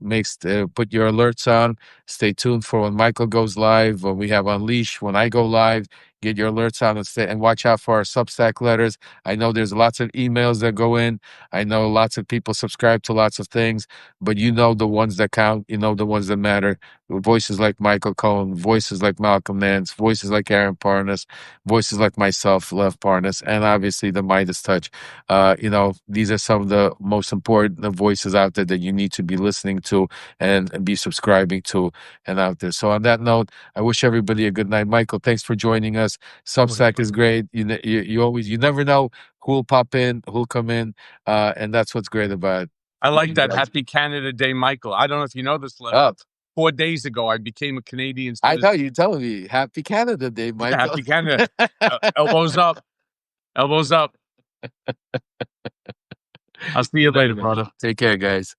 your alerts on. Stay tuned for when Michael goes live, when we have Unleash, when I go live. Get your alerts on and watch out for our Substack letters. I know there's lots of emails that go in. I know lots of people subscribe to lots of things, but the ones that count. The ones that matter. Voices like Michael Cohen, voices like Malcolm Nance, voices like Aaron Parnas, voices like myself, Lev Parnas, and obviously the Midas Touch. These are some of the most important voices out there that you need to be listening to and be subscribing to and out there. So on that note, I wish everybody a good night. Michael, thanks for joining us. Substack is great. You never know who'll pop in, who'll come in, and that's what's great about it.
I like that. Happy Canada Day, Michael. I don't know if you know this, Lev.
Oh,
4 days ago, I became a Canadian
I know
citizen.
you telling me. Happy Canada Day, Michael.
Happy Canada. Elbows up. Elbows up. I'll see you later, brother.
Take care, guys.